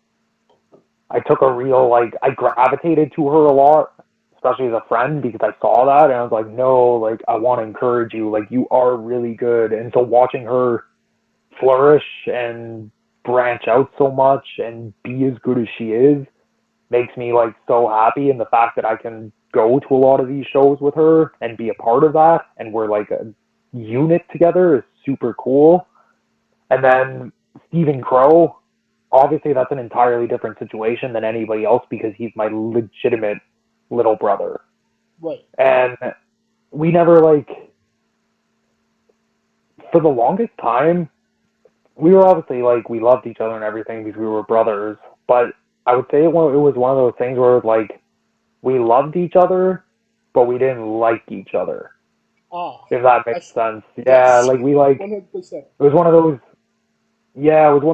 I took a real, like, I gravitated to her a lot, especially as a friend, because I saw that and I was like, no, like, I want to encourage you, like, you are really good. And so watching her flourish and branch out so much and be as good as she is makes me like so happy. And the fact that I can go to a lot of these shows with her and be a part of that, and we're like a unit together, is super cool. And then Stephen Crow, obviously that's an entirely different situation than anybody else because he's my legitimate little brother. Right. And we never, like, for the longest time, we were obviously, like, we loved each other and everything because we were brothers, but I would say it was one of those things where, like, we loved each other, but we didn't like each other. If that makes sense. Yeah, like, we, like, 100%. it was one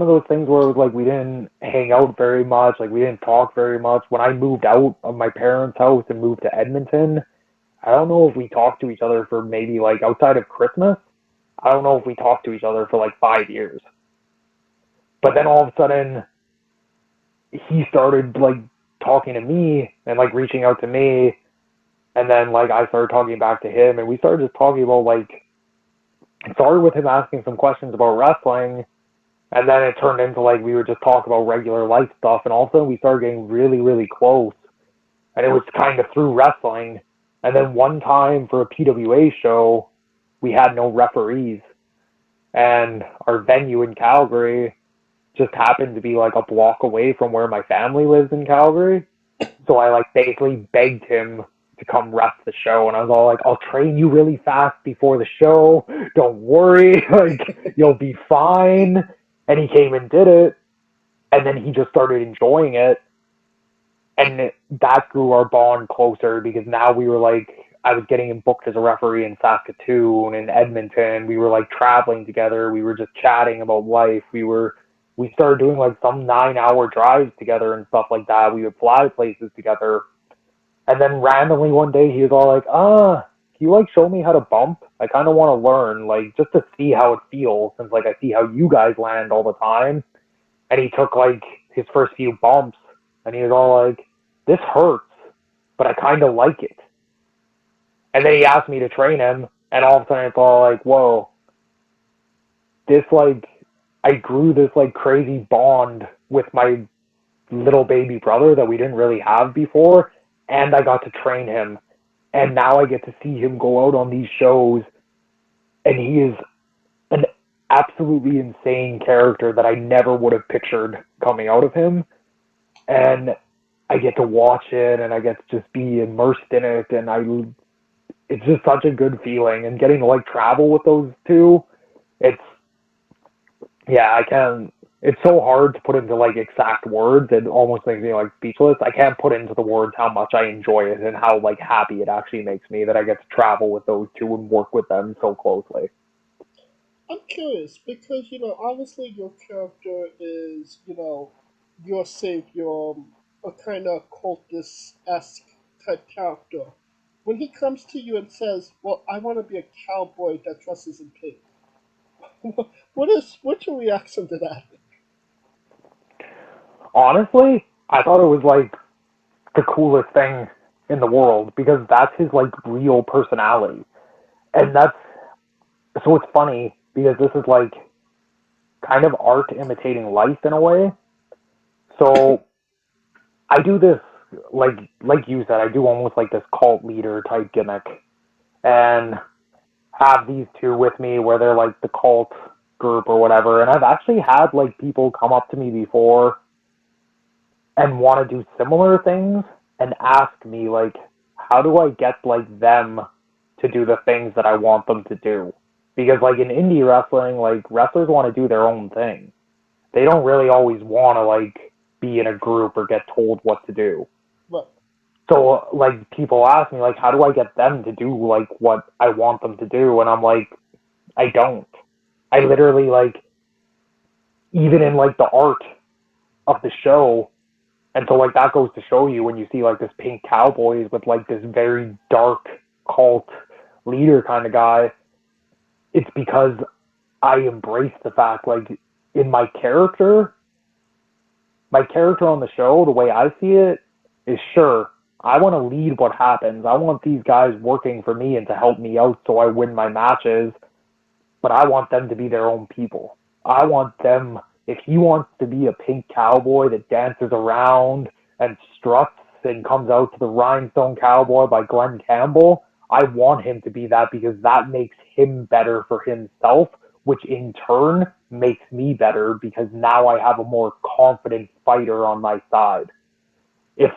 of those things where it was like we didn't hang out very much, like we didn't talk very much. When I moved out of my parents' house and moved to Edmonton, I don't know if we talked to each other for maybe like outside of Christmas, I don't know if we talked to each other for like 5 years. But then all of a sudden, he started like talking to me and like reaching out to me, and then like I started talking back to him, and we started just talking about like, it started with him asking some questions about wrestling. And then it turned into, like, we would just talk about regular life stuff. And all of a sudden, we started getting really, really close. And it was kind of through wrestling. And then one time for a PWA show, we had no referees. And our venue in Calgary just happened to be, like, a block away from where my family lives in Calgary. So I, like, basically begged him to come ref the show. And I was all like, I'll train you really fast before the show. Don't worry. Like, you'll be fine. And he came and did it. And then he just started enjoying it. And that grew our bond closer because now we were like, I was getting him booked as a referee in Saskatoon and Edmonton. We were like traveling together. We were just chatting about life. We started doing like some 9-hour drives together and stuff like that. We would fly places together. And then randomly one day he was all like, can you like show me how to bump? I kind of want to learn, like just to see how it feels, since like I see how you guys land all the time. And he took like his first few bumps and he was all like, this hurts, but I kind of like it. And then he asked me to train him, and all of a sudden it's all like, whoa, this like, I grew this like crazy bond with my little baby brother that we didn't really have before, and I got to train him. And now I get to see him go out on these shows, and he is an absolutely insane character that I never would have pictured coming out of him. And I get to watch it, and I get to just be immersed in it, and it's just such a good feeling. And getting to like travel with those two, it's so hard to put into like exact words. It almost makes me like speechless. I can't put into the words how much I enjoy it and how like happy it actually makes me that I get to travel with those two and work with them so closely. I'm curious because, obviously your character is, your savior, a kind of cultist-esque type character. When he comes to you and says, well, I want to be a cowboy that dresses in pink, what's your reaction to that? Honestly, I thought it was like the coolest thing in the world because that's his like real personality. And so it's funny because this is like kind of art imitating life in a way. So I do this, like you said, I do almost like this cult leader type gimmick and have these two with me where they're like the cult group or whatever. And I've actually had like people come up to me before and want to do similar things and ask me like, how do I get like them to do the things that I want them to do? Because like in indie wrestling, like wrestlers want to do their own thing. They don't really always want to like be in a group or get told what to do. Right. So like people ask me like, how do I get them to do like what I want them to do? And I'm like, I don't. I literally like, even in like the art of the show, and so like that goes to show you when you see like this pink cowboys with like this very dark cult leader kind of guy, it's because I embrace the fact like in my character on the show, the way I see it is, sure, I want to lead what happens. I want these guys working for me and to help me out so I win my matches, but I want them to be their own people. I want them, if he wants to be a pink cowboy that dances around and struts and comes out to the Rhinestone Cowboy by Glenn Campbell, I want him to be that because that makes him better for himself, which in turn makes me better because now I have a more confident fighter on my side. If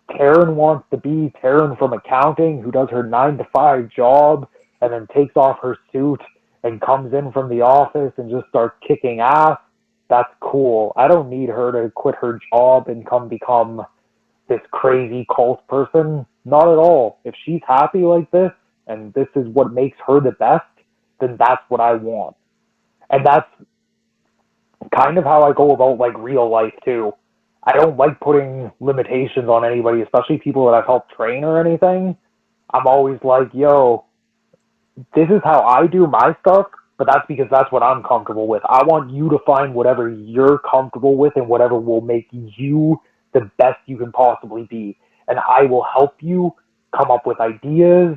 Taryn wants to be Taryn from accounting who does her 9-to-5 job and then takes off her suit and comes in from the office and just starts kicking ass, that's cool. I don't need her to quit her job and come become this crazy cult person. Not at all. If she's happy like this and this is what makes her the best, then that's what I want. And that's kind of how I go about like real life too. I don't like putting limitations on anybody, especially people that I've helped train or anything. I'm always like, yo, this is how I do my stuff, but that's because that's what I'm comfortable with. I want you to find whatever you're comfortable with and whatever will make you the best you can possibly be. And I will help you come up with ideas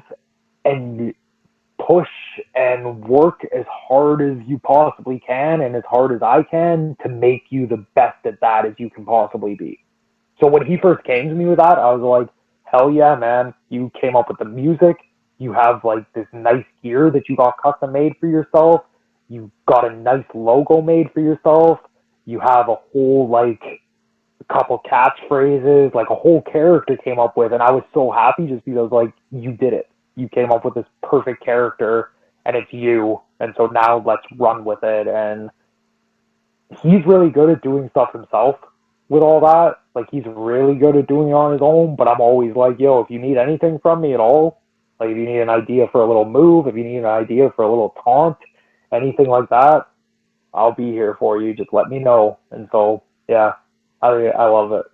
and push and work as hard as you possibly can and as hard as I can to make you the best at that as you can possibly be. So when he first came to me with that, I was like, hell yeah, man. You came up with the music. You have like this nice gear that you got custom made for yourself. You got a nice logo made for yourself. You have a whole like couple catchphrases, like a whole character came up with, and I was so happy just because, like, you did it. You came up with this perfect character, and it's you, and so now let's run with it. And he's really good at doing stuff himself with all that. Like, he's really good at doing it on his own, but I'm always like, yo, if you need anything from me at all, like if you need an idea for a little move, if you need an idea for a little taunt, anything like that, I'll be here for you. Just let me know. And so, yeah, I love it.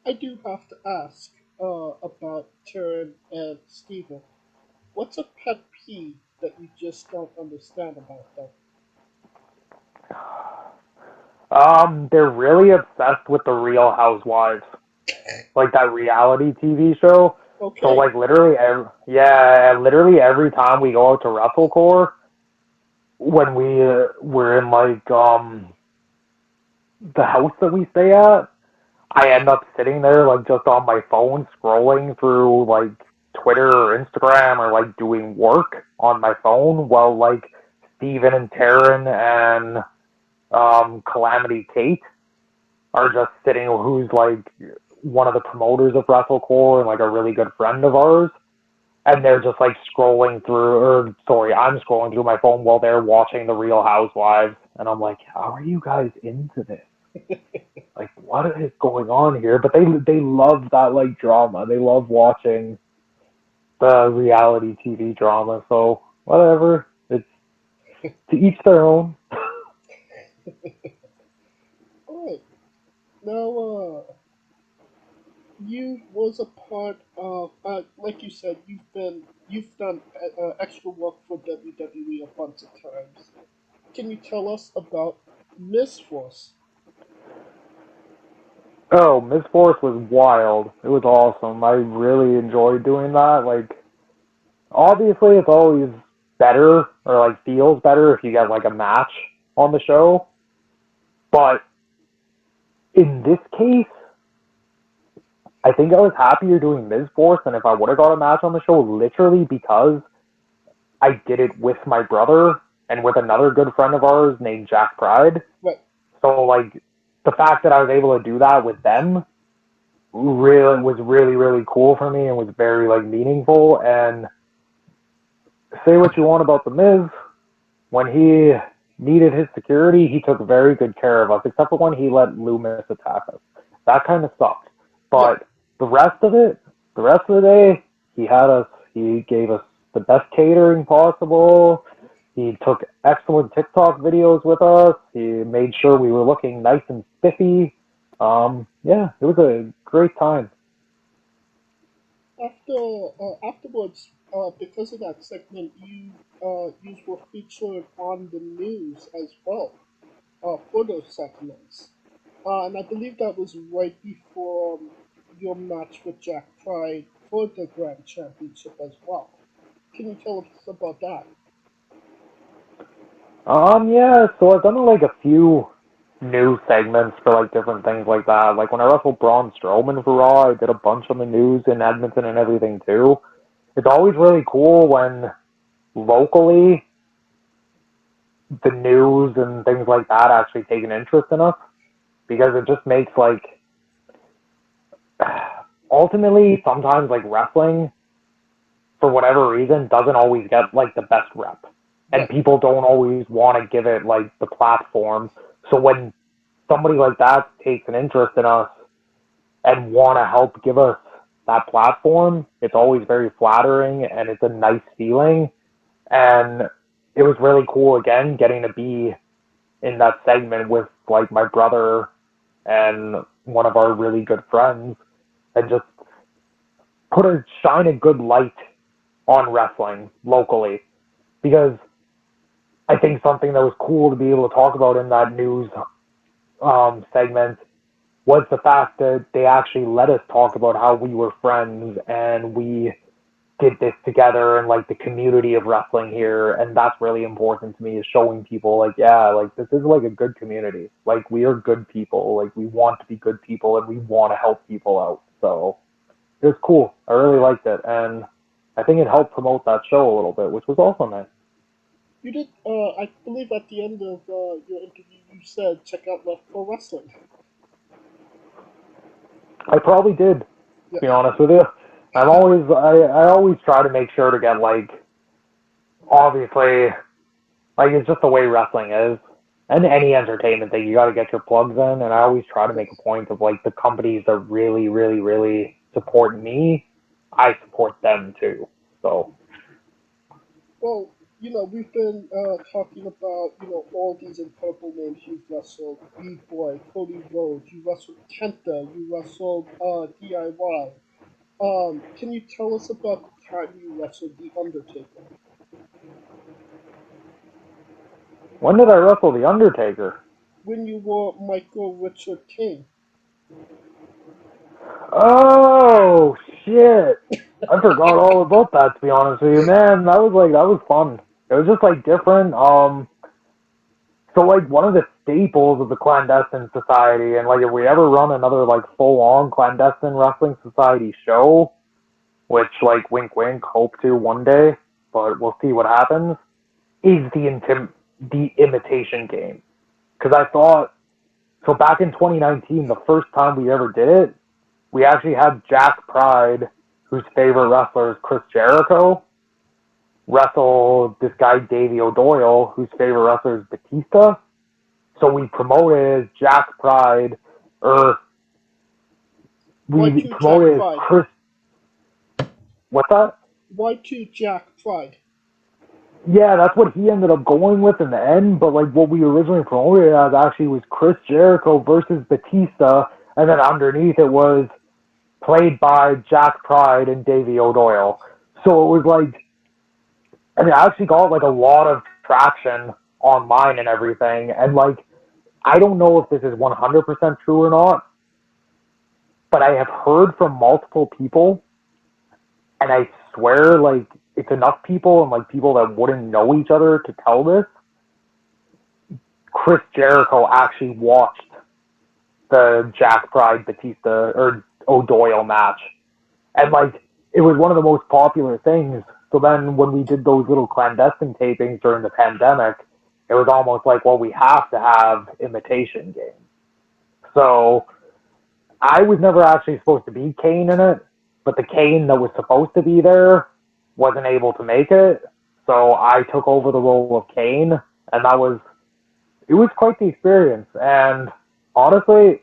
I do have to ask about Taryn and Steven. What's a pet peeve that you just don't understand about them? They're really obsessed with the Real Housewives, like that reality TV show. Okay. So like literally every time we go out to WrestleCore, when we're in like the house that we stay at, I end up sitting there like just on my phone scrolling through like Twitter or Instagram or like doing work on my phone while like Steven and Taryn and Calamity Kate are just sitting, who's like one of the promoters of WrestleCore and like a really good friend of ours, and they're just like I'm scrolling through my phone while they're watching the Real Housewives, and I'm like, how are you guys into this? Like, what is going on here? But they love that like drama. They love watching the reality TV drama. So whatever, it's to each their own. Alright. Now, you was a part of, like you said, you've done extra work for WWE a bunch of times. Can you tell us about Miss Force? Oh, Miss Force was wild. It was awesome. I really enjoyed doing that. Like, obviously, it's always better, or like feels better if you get like a match on the show. But in this case, I think I was happier doing Miss Force than if I would have got a match on the show, literally because I did it with my brother and with another good friend of ours named Jack Pride. Right. So, like, the fact that I was able to do that with them was really cool for me and was very, like, meaningful. And say what you want about The Miz, when he needed his security, he took very good care of us, except for when he let Loomis attack us. That kind of sucked. But the rest of the day, he had us. He gave us the best catering possible. He took excellent TikTok videos with us. He made sure we were looking nice and spiffy. Yeah, it was a great time. Afterwards, because of that segment, you were featured on the news as well for those segments. And I believe that was right before your match with Jack Pride for the Grand Championship as well. Can you tell us about that? Yeah, so I've done like a few news segments for like different things like that. Like when I wrestled Braun Strowman for Raw, I did a bunch on the news in Edmonton and everything too. It's always really cool when locally the news and things like that actually take an interest in us, because it just makes like, ultimately sometimes like wrestling for whatever reason doesn't always get like the best rep, and people don't always want to give it like the platform. So when somebody like that takes an interest in us and want to help give us that platform, it's always very flattering and it's a nice feeling. And it was really cool again getting to be in that segment with like my brother and one of our really good friends, and just shine a good light on wrestling locally. Because I think something that was cool to be able to talk about in that news segment was the fact that they actually let us talk about how we were friends and we did this together and like the community of wrestling here. And that's really important to me, is showing people like, yeah, like this is like a good community. Like we are good people. Like we want to be good people and we want to help people out. So it was cool. I really liked it. And I think it helped promote that show a little bit, which was also nice. You did, I believe at the end of your interview, you said check out Left for Wrestling. I probably did, to Yeah. be honest with you. I always try to make sure to get, like, obviously, like, it's just the way wrestling is. And any entertainment thing, you got to get your plugs in. And I always try to make a point of, like, the companies that really, really, really support me, I support them too. So. Well, we've been talking about, all these incredible names you've wrestled. B-Boy, Cody Rhodes, you wrestled Kenta, you wrestled DIY. Can you tell us about the time you wrestled The Undertaker? When did I wrestle The Undertaker? When you were Michael Richard Kane. Oh, shit. I forgot all about that, to be honest with you. Man, that was fun. It was just, like, different. So, like, one of the staples of the Clandestine Society, and, like, if we ever run another, like, full-on Clandestine Wrestling Society show, which, like, wink, wink, hope to one day, but we'll see what happens, is the imitation game. Because I thought, so back in 2019, the first time we ever did it, we actually had Jack Pride, whose favorite wrestler is Chris Jericho, wrestle this guy Davey O'Doyle, whose favorite wrestler is Batista. So we promoted Jack Pride, we promoted Chris. What's that? Y2 Jack Pride. Yeah, that's what he ended up going with in the end, but like what we originally promoted as actually was Chris Jericho versus Batista, and then underneath it was played by Jack Pride and Davey O'Doyle. So it was like, and it actually got like a lot of traction online and everything, and like, I don't know if this is 100% true or not, but I have heard from multiple people, and I swear like, it's enough people and like people that wouldn't know each other to tell this. Chris Jericho actually watched the Jack Pride Batista or O'Doyle match, and like it was one of the most popular things. So then when we did those little clandestine tapings during the pandemic, it was almost like, well, we have to have imitation games. So I was never actually supposed to be Kane in it, but the Kane that was supposed to be there wasn't able to make it, so I took over the role of Kane, and it was quite the experience. And honestly,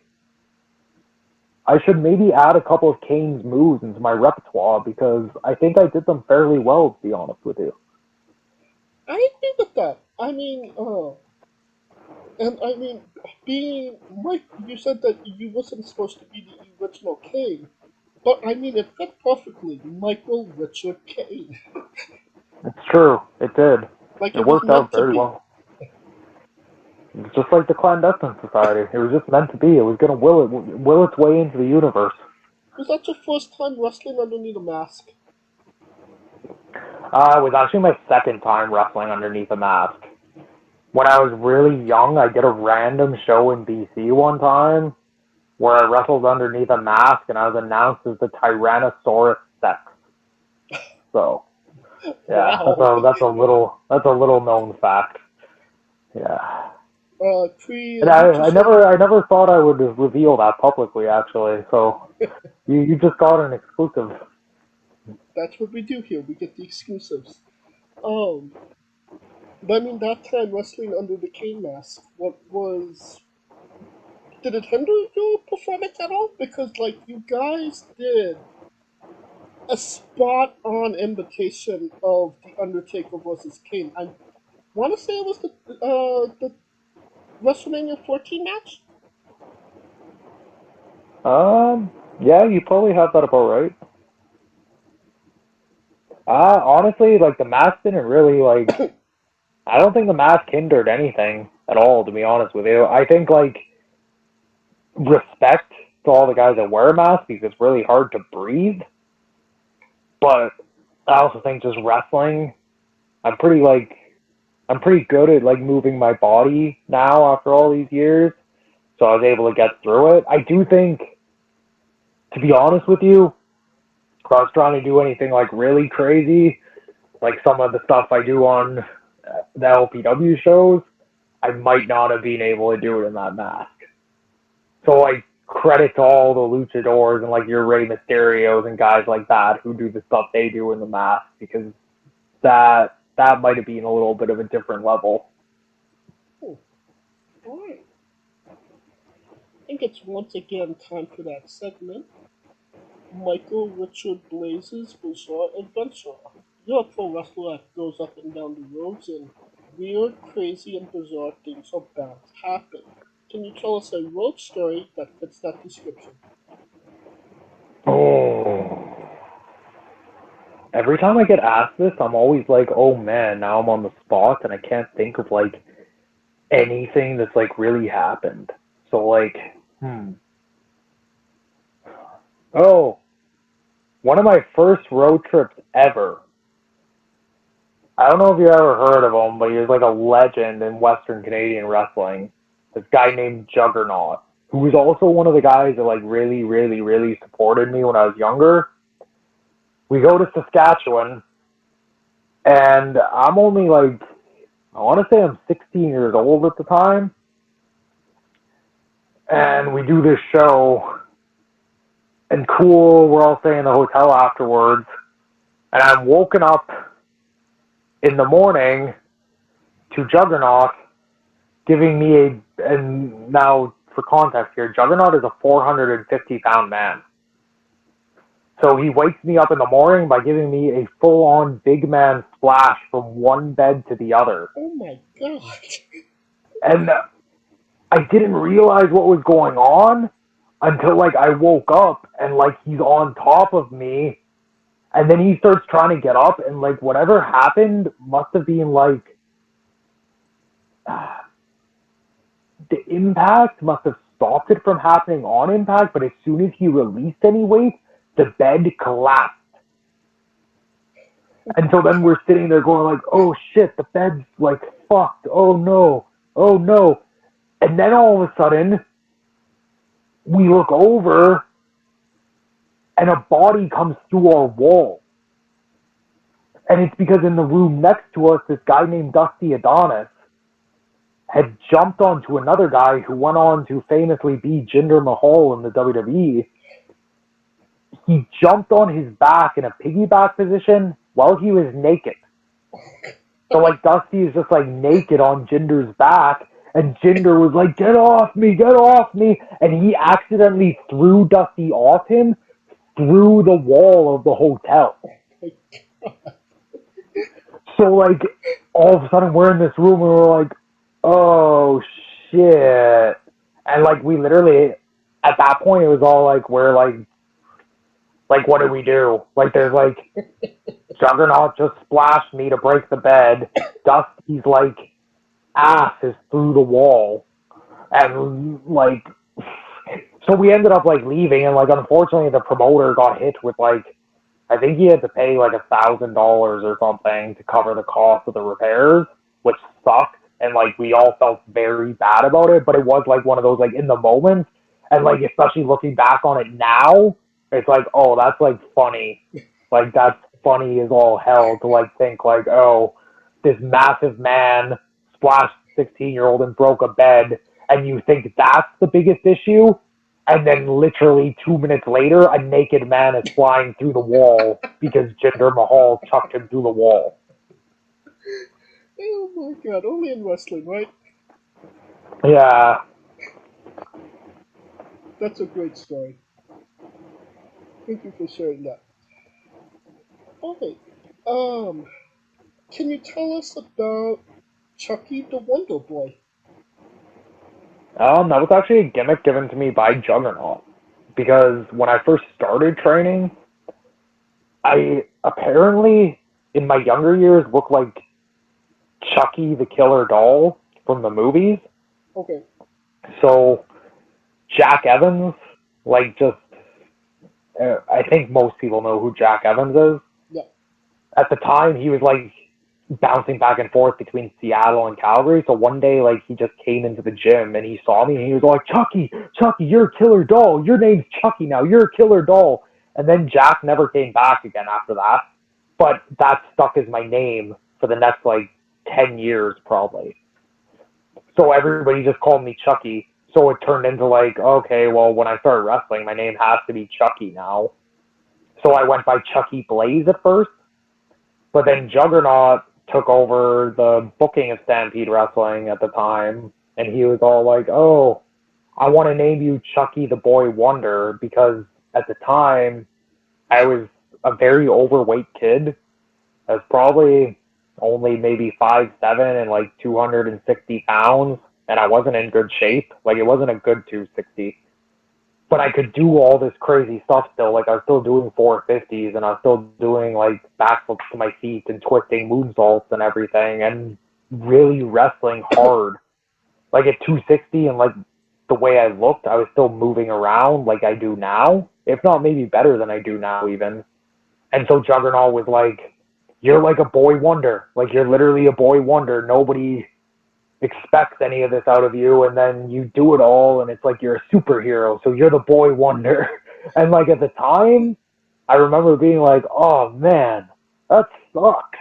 I should maybe add a couple of Kane's moves into my repertoire, because I think I did them fairly well, to be honest with you. I agree with that. I mean, being Mike, you said that you wasn't supposed to be the original Kane. But, I mean, it fit perfectly. Michael Richard Kane. It's true. It did. Like it worked out very well. It's just like the Clandestine Society. It was just meant to be. It was going to will its way into the universe. Was that your first time wrestling underneath a mask? It was actually my second time wrestling underneath a mask. When I was really young, I did a random show in BC one time, where I wrestled underneath a mask, and I was announced as the Tyrannosaurus Rex. So, yeah, wow. that's a little known fact. Yeah. And I never thought I would reveal that publicly, actually. So, you just got an exclusive. That's what we do here. We get the exclusives. But I mean, that time wrestling under the Kane mask, did it hinder your performance at all? Because, like, you guys did a spot-on imitation of The Undertaker versus Kane. I want to say it was the WrestleMania 14 match? Yeah, you probably have that about right. Honestly, like, the mask didn't really, like, I don't think the mask hindered anything at all, to be honest with you. I think, like, respect to all the guys that wear masks, because it's really hard to breathe. But I also think just wrestling, I'm pretty good at, like, moving my body now after all these years. So I was able to get through it. I do think, to be honest with you, if I was trying to do anything, like, really crazy, like some of the stuff I do on the LPW shows, I might not have been able to do it in that mask. So I credit to all the luchadors and like your Rey Mysterios and guys like that who do the stuff they do in the mask, because that might have been a little bit of a different level. Cool. Alright. I think it's once again time for that segment. Michael Richard Blais's Bizarre Adventure. You're a pro wrestler that goes up and down the roads and weird, crazy, and bizarre things or bound to happen. Can you tell us a road story that fits that description? Oh. Every time I get asked this, I'm always like, oh man, now I'm on the spot and I can't think of like anything that's like really happened. So like, Oh, one of my first road trips ever. I don't know if you ever heard of him, but he was like a legend in Western Canadian wrestling. This guy named Juggernaut, who was also one of the guys that like really, really, really supported me when I was younger. We go to Saskatchewan, and I'm only like, I want to say I'm 16 years old at the time. And we do this show, and cool, we're all staying in the hotel afterwards. And I'm woken up in the morning to Juggernaut giving me and now for context here, Juggernaut is a 450-pound man. So he wakes me up in the morning by giving me a full-on big man splash from one bed to the other. Oh my god. And I didn't realize what was going on until like I woke up and like he's on top of me, and then he starts trying to get up, and like whatever happened must have been like the impact must have stopped it from happening on impact, but as soon as he released any weight, the bed collapsed. And so then we're sitting there going like, oh shit, the bed's like fucked, oh no. And then all of a sudden, we look over, and a body comes through our wall. And it's because in the room next to us, this guy named Dusty Adonis had jumped onto another guy who went on to famously be Jinder Mahal in the WWE. He jumped on his back in a piggyback position while he was naked. So like Dusty is just like naked on Jinder's back, and Jinder was like, get off me, and he accidentally threw Dusty off him through the wall of the hotel. So like all of a sudden we're in this room and we're like, oh shit. And like we literally, at that point it was all like, we're like what do we do? Like there's like, Juggernaut just splashed me to break the bed. Dusty's like ass is through the wall. And like, so we ended up like leaving, and like unfortunately the promoter got hit with like, I think he had to pay like $1,000 or something to cover the cost of the repairs, which sucked. And like we all felt very bad about it, but it was like one of those like in the moment, and like especially looking back on it now, it's like, oh, that's like funny. Like that's funny as all hell to like think like, oh, this massive man splashed a 16-year-old and broke a bed, and you think that's the biggest issue, and then literally 2 minutes later, a naked man is flying through the wall because Jinder Mahal chucked him through the wall. Oh my god, only in wrestling, right? Yeah. That's a great story. Thank you for sharing that. Okay, can you tell us about Chucky the Wonder Boy? That was actually a gimmick given to me by Juggernaut. Because when I first started training, I apparently, in my younger years, looked like Chucky the Killer Doll from the movies. Okay. So, Jack Evans, like just, I think most people know who Jack Evans is. Yeah. At the time, he was like bouncing back and forth between Seattle and Calgary. So one day, like, he just came into the gym and he saw me and he was like, Chucky, you're a killer doll. Your name's Chucky now. You're a killer doll. And then Jack never came back again after that. But that stuck as my name for the next, like, 10 years probably. So everybody just called me Chucky. So it turned into like, okay, well, when I started wrestling, my name has to be Chucky now. So I went by Chucky Blais at first, but then Juggernaut took over the booking of Stampede Wrestling at the time, and he was all like, oh, I want to name you Chucky the Boy Wonder, because at the time, I was a very overweight kid. I was probably only maybe 5'7" and like 260 pounds, and I wasn't in good shape. Like, it wasn't a good 260. But I could do all this crazy stuff still. Like, I was still doing 450s, and I was still doing, like, backflips to my feet and twisting moonsaults and everything, and really wrestling hard. Like, at 260 and, like, the way I looked, I was still moving around like I do now, if not maybe better than I do now even. And so Juggernaut was like, you're like a boy wonder. Like, you're literally a boy wonder. Nobody expects any of this out of you, and then you do it all, and it's like you're a superhero, so you're the boy wonder. And, like, at the time, I remember being like, oh, man, that sucks.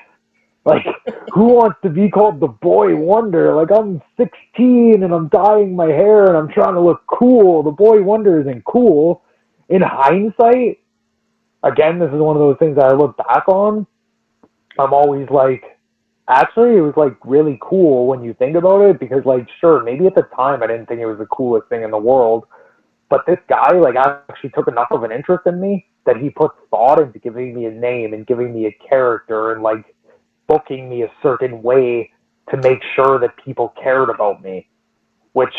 Like, who wants to be called the boy wonder? Like, I'm 16, and I'm dyeing my hair, and I'm trying to look cool. The boy wonder isn't cool. In hindsight, again, this is one of those things that I look back on. I'm always like, actually, it was, like, really cool when you think about it, because, like, sure, maybe at the time I didn't think it was the coolest thing in the world, but this guy, like, actually took enough of an interest in me that he put thought into giving me a name and giving me a character and, like, booking me a certain way to make sure that people cared about me, which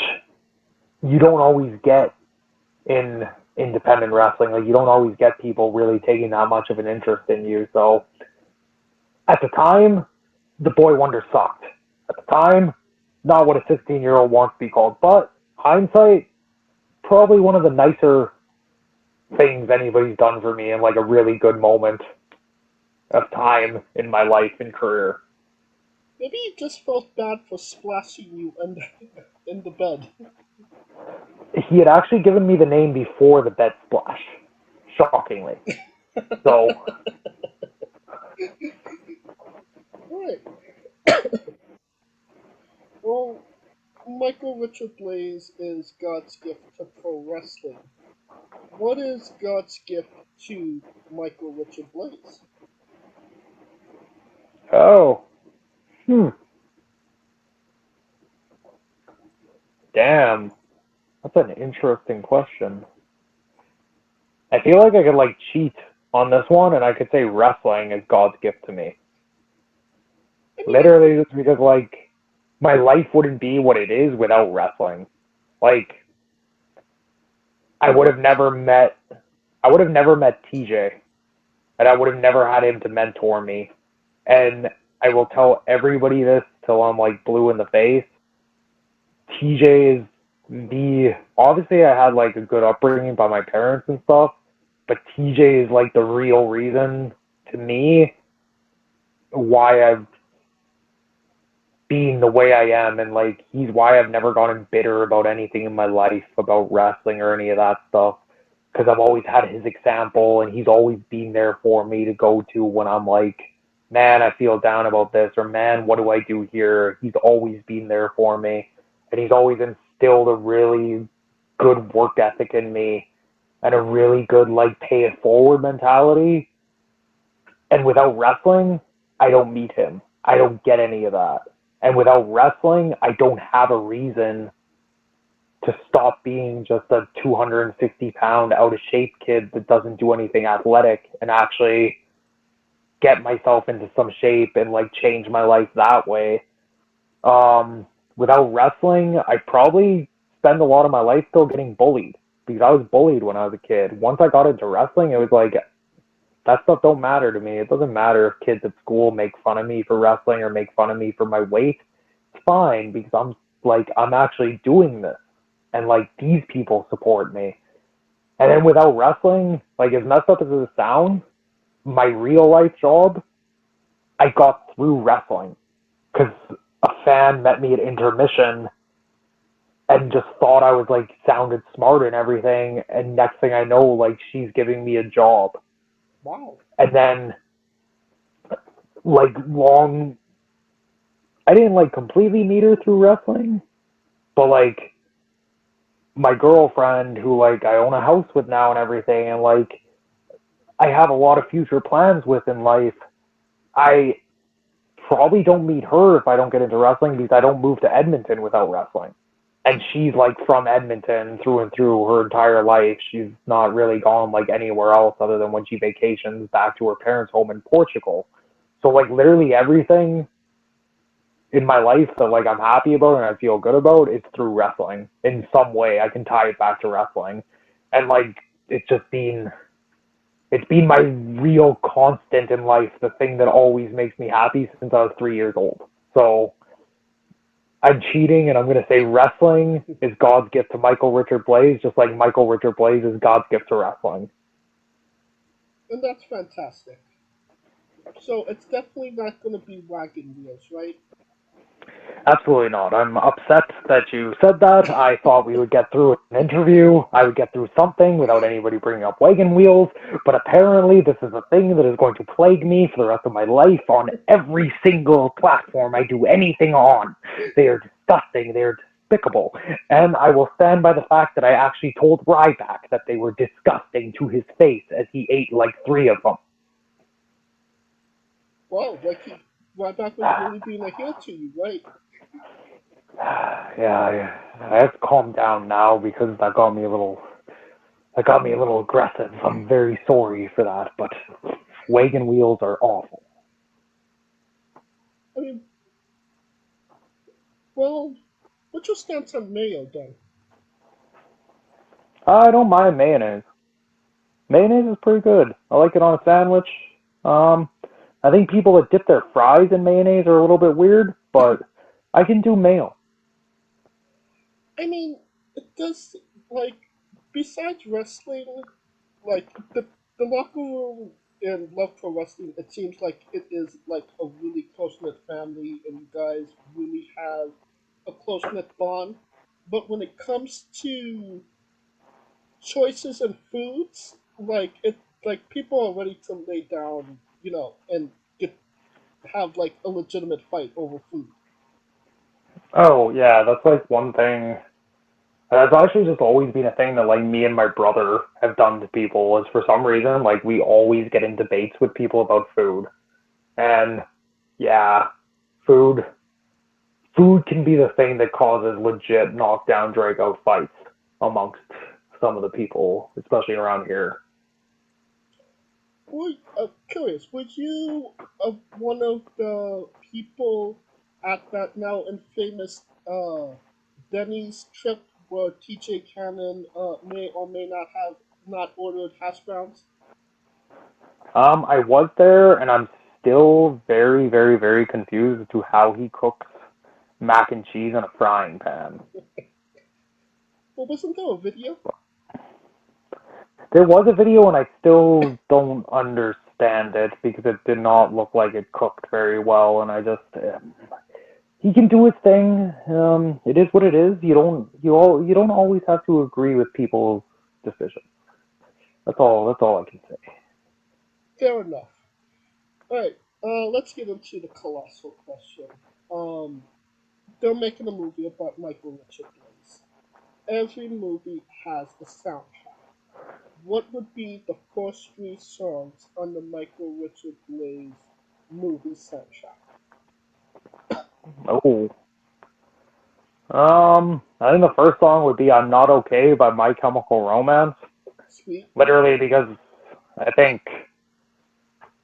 you don't always get in independent wrestling. Like, you don't always get people really taking that much of an interest in you. So at the time, the boy wonder sucked. At the time, not what a 16-year-old wants to be called. But hindsight, probably one of the nicer things anybody's done for me in, like, a really good moment of time in my life and career. Maybe he just felt bad for splashing you in the bed. He had actually given me the name before the bed splash, shockingly. So, Right. Well, Michael Richard Blais is God's gift to pro wrestling. What is God's gift to Michael Richard Blais? oh, damn, that's an interesting question. I feel like I could, like, cheat on this one, and I could say wrestling is God's gift to me. Literally, just because, like, my life wouldn't be what it is without wrestling. Like, I would have never met TJ, and I would have never had him to mentor me. And I will tell everybody this till I'm, like, blue in the face. TJ is obviously I had, like, a good upbringing by my parents and stuff, but TJ is, like, the real reason to me why I've been the way I am, and, like, he's why I've never gotten bitter about anything in my life about wrestling or any of that stuff, because I've always had his example, and he's always been there for me to go to when I'm like, man, I feel down about this, or man, what do I do here? He's always been there for me, and he's always instilled a really good work ethic in me, and a really good, like, pay it forward mentality. And without wrestling, I don't meet him. I don't get any of that. And without wrestling, I don't have a reason to stop being just a 260-pound, out-of-shape kid that doesn't do anything athletic and actually get myself into some shape and, like, change my life that way. Without wrestling, I probably spend a lot of my life still getting bullied, because I was bullied when I was a kid. Once I got into wrestling, it was like, that stuff don't matter to me. It doesn't matter if kids at school make fun of me for wrestling or make fun of me for my weight. It's fine, because I'm actually doing this, and, like, these people support me. And then without wrestling, like, as messed up as it sounds, my real life job, I got through wrestling, because a fan met me at intermission and just thought I was, like, sounded smart and everything, and next thing I know, like, she's giving me a job. Wow. And then, like, I didn't, like, completely meet her through wrestling, but, like, my girlfriend, who, like, I own a house with now and everything, and, like, I have a lot of future plans with in life, I probably don't meet her if I don't get into wrestling, because I don't move to Edmonton without wrestling. And she's, like, from Edmonton through and through her entire life. She's not really gone, like, anywhere else other than when she vacations back to her parents' home in Portugal. So, like, literally everything in my life that, like, I'm happy about and I feel good about, it's through wrestling. In some way, I can tie it back to wrestling. And, like, it's been my real constant in life, the thing that always makes me happy since I was 3 years old. So I'm cheating, and I'm going to say wrestling is God's gift to Michael Richard Blais, just like Michael Richard Blais is God's gift to wrestling. And that's fantastic. So it's definitely not going to be Wagon Wheels, right? Absolutely not. I'm upset that you said that. I thought we would get through an interview. I would get through something without anybody bringing up Wagon Wheels, but apparently this is a thing that is going to plague me for the rest of my life on every single platform I do anything on. They are disgusting. They are despicable. And I will stand by the fact that I actually told Ryback that they were disgusting to his face as he ate like 3 of them. Wow, Ryback was really being a heel to you, right? Yeah, I have to calm down now because that got me a little aggressive. I'm very sorry for that, but Wagon Wheels are awful. I mean, well, what's your stance on mayo then? I don't mind mayonnaise. Mayonnaise is pretty good. I like it on a sandwich. I think people that dip their fries in mayonnaise are a little bit weird, but I can do mayo. I mean, it does, like, besides wrestling, like, the locker room in Love Pro Wrestling, it seems like it is, like, a really close-knit family, and you guys really have a close-knit bond. But when it comes to choices and foods, like, people are ready to lay down, and have, like, a legitimate fight over food. Oh, yeah, that's, like, one thing. That's actually just always been a thing that, like, me and my brother have done to people, is for some reason, like, we always get in debates with people about food. And, yeah, food can be the thing that causes legit knockdown, drag-out fights amongst some of the people, especially around here. Well, curious, was you one of the people at that now infamous Dennys trip where TJ Cannon may or may not have not ordered hash browns? I was there, and I'm still very, very, very confused as to how he cooks mac and cheese in a frying pan. Well, wasn't there a video? There was a video, and I still don't understand it because it did not look like it cooked very well, and I just he can do his thing. It is what it is. You don't always have to agree with people's decisions. That's all I can say. Fair enough. All right, let's get into the colossal question. They're making a movie about Michael Richard Blais. Every movie has a soundtrack. What would be the first 3 songs on the Michael Richard Blais movie soundtrack? Oh. I think the first song would be "I'm Not Okay" by My Chemical Romance. Sweet. Literally because I think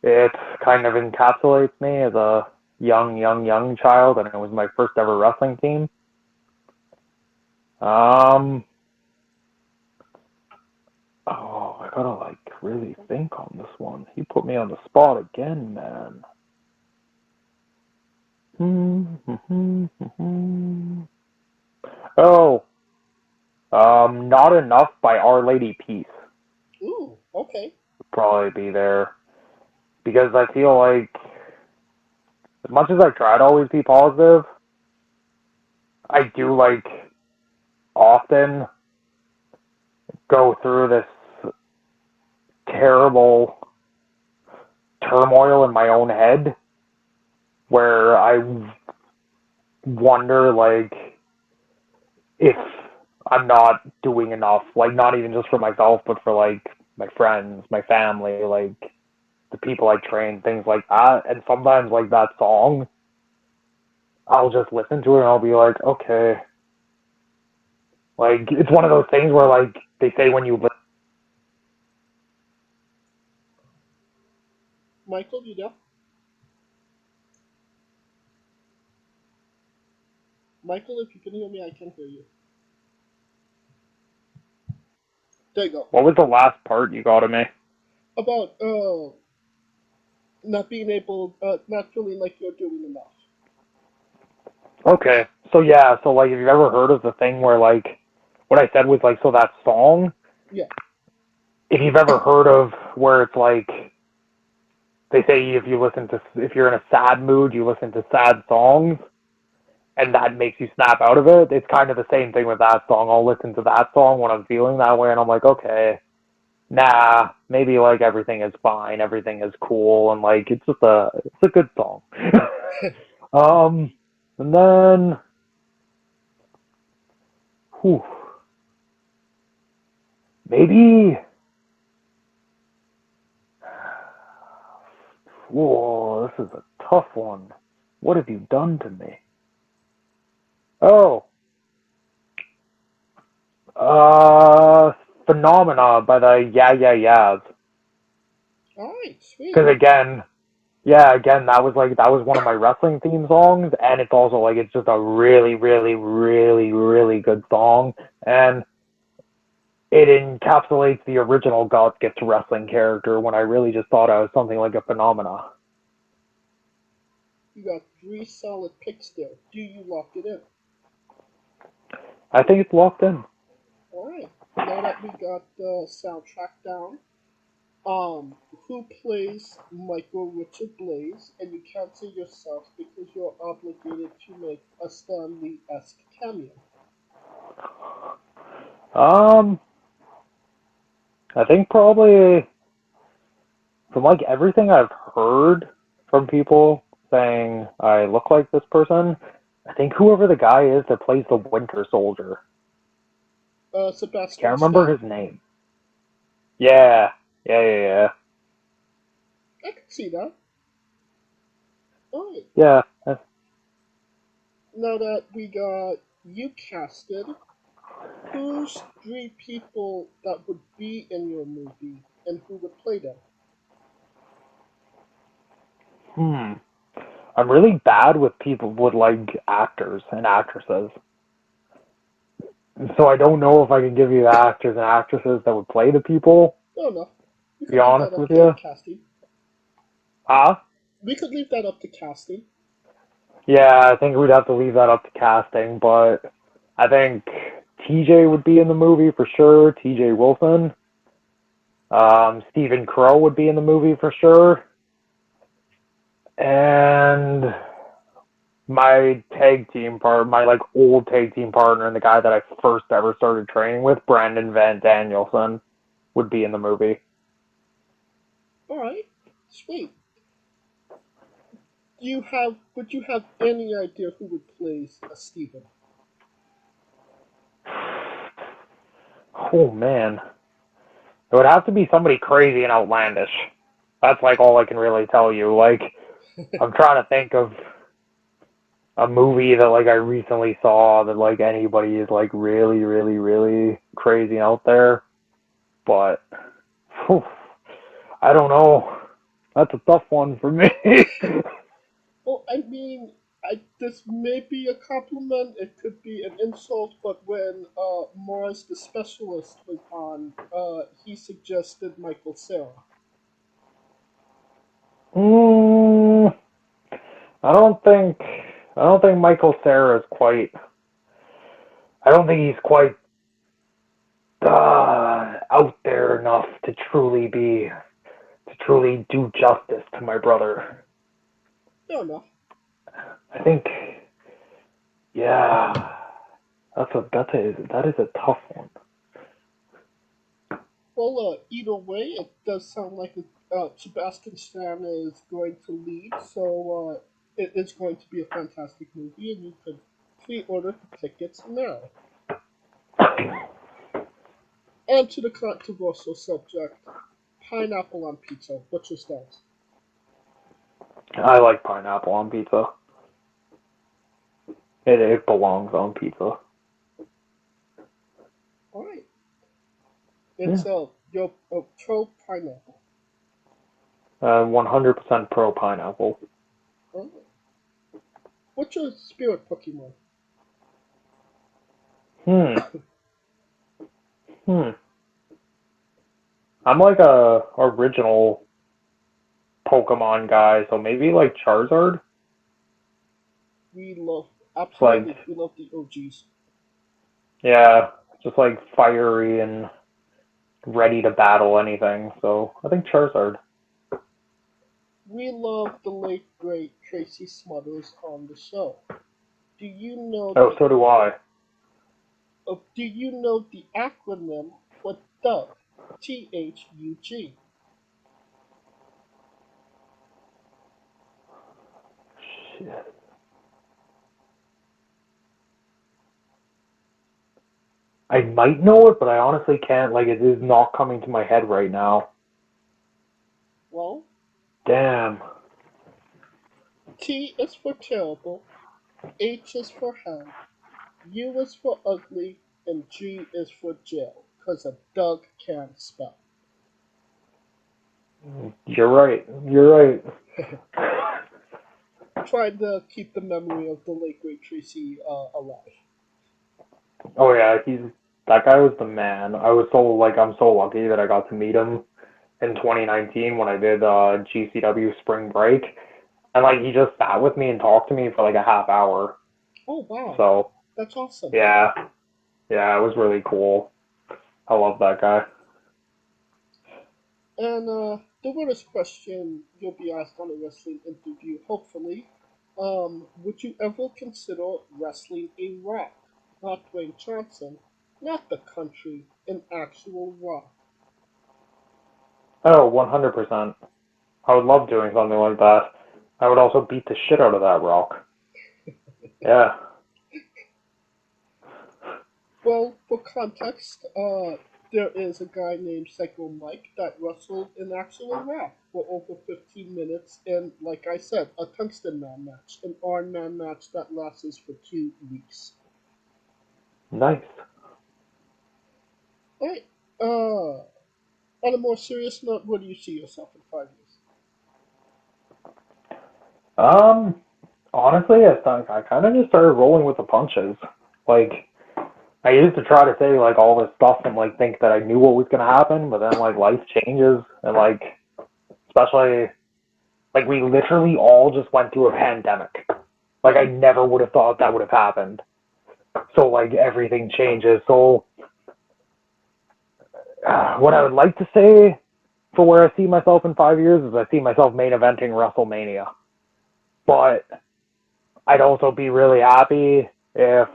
it kind of encapsulates me as a young child, and it was my first ever wrestling team. Oh, I gotta, like, really think on this one. You put me on the spot again, man. Oh, Not Enough by Our Lady Peace. Ooh, okay. Would probably be there. Because I feel like, as much as I try to always be positive, I do, like, often go through this terrible turmoil in my own head where I wonder, like, if I'm not doing enough, like not even just for myself, but for like my friends, my family, like the people I train, things like that. And sometimes like that song, I'll just listen to it and I'll be like, okay. Like it's one of those things where like they say when you Michael, you there? Michael, if you can hear me, I can hear you. There you go. What was the last part you got of me? About not being able, not feeling like you're doing enough. Okay. So yeah, so like if you've ever heard of the thing where like what I said was like so that song, Yeah. if you've ever heard of where it's like they say if you're in a sad mood, you listen to sad songs and that makes you snap out of it. It's kind of the same thing with that song. I'll listen to that song when I'm feeling that way and I'm like, okay, nah, maybe like everything is fine, everything is cool, and like it's a good song. And then whew, maybe whoa, this is a tough one. What have you done to me? Oh, Phenomena by the Yeah Yeah Yeahs. Alright, sweet. Because again, that was one of my wrestling theme songs, and it's also like it's just a really, really, really, really good song, and it encapsulates the original God Gets Wrestling character when I really just thought I was something like a phenomena. You got 3 solid picks there. Do you lock it in? I think it's locked in. Alright. Now that we got the soundtrack down, who plays Michael Richard Blais, and you can't say yourself because you're obligated to make a Stan Lee-esque cameo. I think probably from like everything I've heard from people saying I look like this person, I think whoever the guy is that plays the Winter Soldier. Sebastian Can't remember Stan. his name. Yeah. I can see that. Alright. Yeah. Now that we got you casted, who's 3 people that would be in your movie, and who would play them? I'm really bad with people with like actors and actresses. So I don't know if I can give you the actors and actresses that would play the people. No, no. We To could be leave honest that up with to you. casting. Huh? We could leave that up to casting. Yeah, I think we'd have to leave that up to casting, but I think TJ would be in the movie for sure. TJ Wilson. Stephen Crow would be in the movie for sure. And my old tag team partner and the guy that I first ever started training with, Brandon Van Danielson, would be in the movie. Alright. Sweet. Would you have any idea who would play Stephen? Oh man. It would have to be somebody crazy and outlandish. That's like all I can really tell you. Like, I'm trying to think of a movie that like I recently saw that like anybody is like really, really, really crazy out there. But whew, I don't know. That's a tough one for me. Well, I mean, this may be a compliment, it could be an insult, but when Morris the Specialist was on, he suggested Michael Cera. I don't think Michael Cera is quite. I don't think he's quite out there enough to truly do justice to my brother. No, no. I think, yeah, that is a tough one. Well, either way, it does sound like Sebastian Stan is going to lead, so it is going to be a fantastic movie, and you could pre-order the tickets now. And to the controversial subject, pineapple on pizza. What's your stance? I like pineapple on pizza. It belongs on pizza. Alright. And so, you're pro pineapple. 100% pro pineapple. Alright. What's your spirit Pokemon? I'm like a original Pokemon guy, so maybe like Charizard? We love the OGs. Yeah, just like fiery and ready to battle anything, so I think Charizard. We love the late great Tracy Smothers on the show. Do you know So do I. do you know the acronym for THUG? THUG. Shit. I might know it, but I honestly can't. Like, it is not coming to my head right now. Well, damn. T is for terrible, H is for hound, U is for ugly, and G is for jail, because a Doug can't spell. You're right. You're right. Trying to keep the memory of the late great Tracy alive. Oh yeah, that guy was the man. I'm so lucky that I got to meet him in 2019 when I did GCW Spring Break, and like he just sat with me and talked to me for like a half hour. Oh wow! So that's awesome. Yeah, it was really cool. I love that guy. And the weirdest question you'll be asked on a wrestling interview, hopefully, would you ever consider wrestling a Rock? Not Dwayne Johnson, not the country, an actual Rock. Oh, 100%. I would love doing something like that. I would also beat the shit out of that Rock. Yeah. Well, for context, there is a guy named Psycho Mike that wrestled an actual Rock for over 15 minutes in, like I said, a Tungsten Man match, an Iron Man match that lasts for 2 weeks. Nice. Alright, on a more serious note, where do you see yourself in 5 years? Honestly, I kind of just started rolling with the punches. Like, I used to try to say, like, all this stuff and, like, think that I knew what was going to happen, but then, like, life changes, and, like, especially, like, we literally all just went through a pandemic. Like, I never would have thought that would have happened. So, like, everything changes. So, what I would like to say for where I see myself in 5 years is I see myself main eventing WrestleMania. But I'd also be really happy if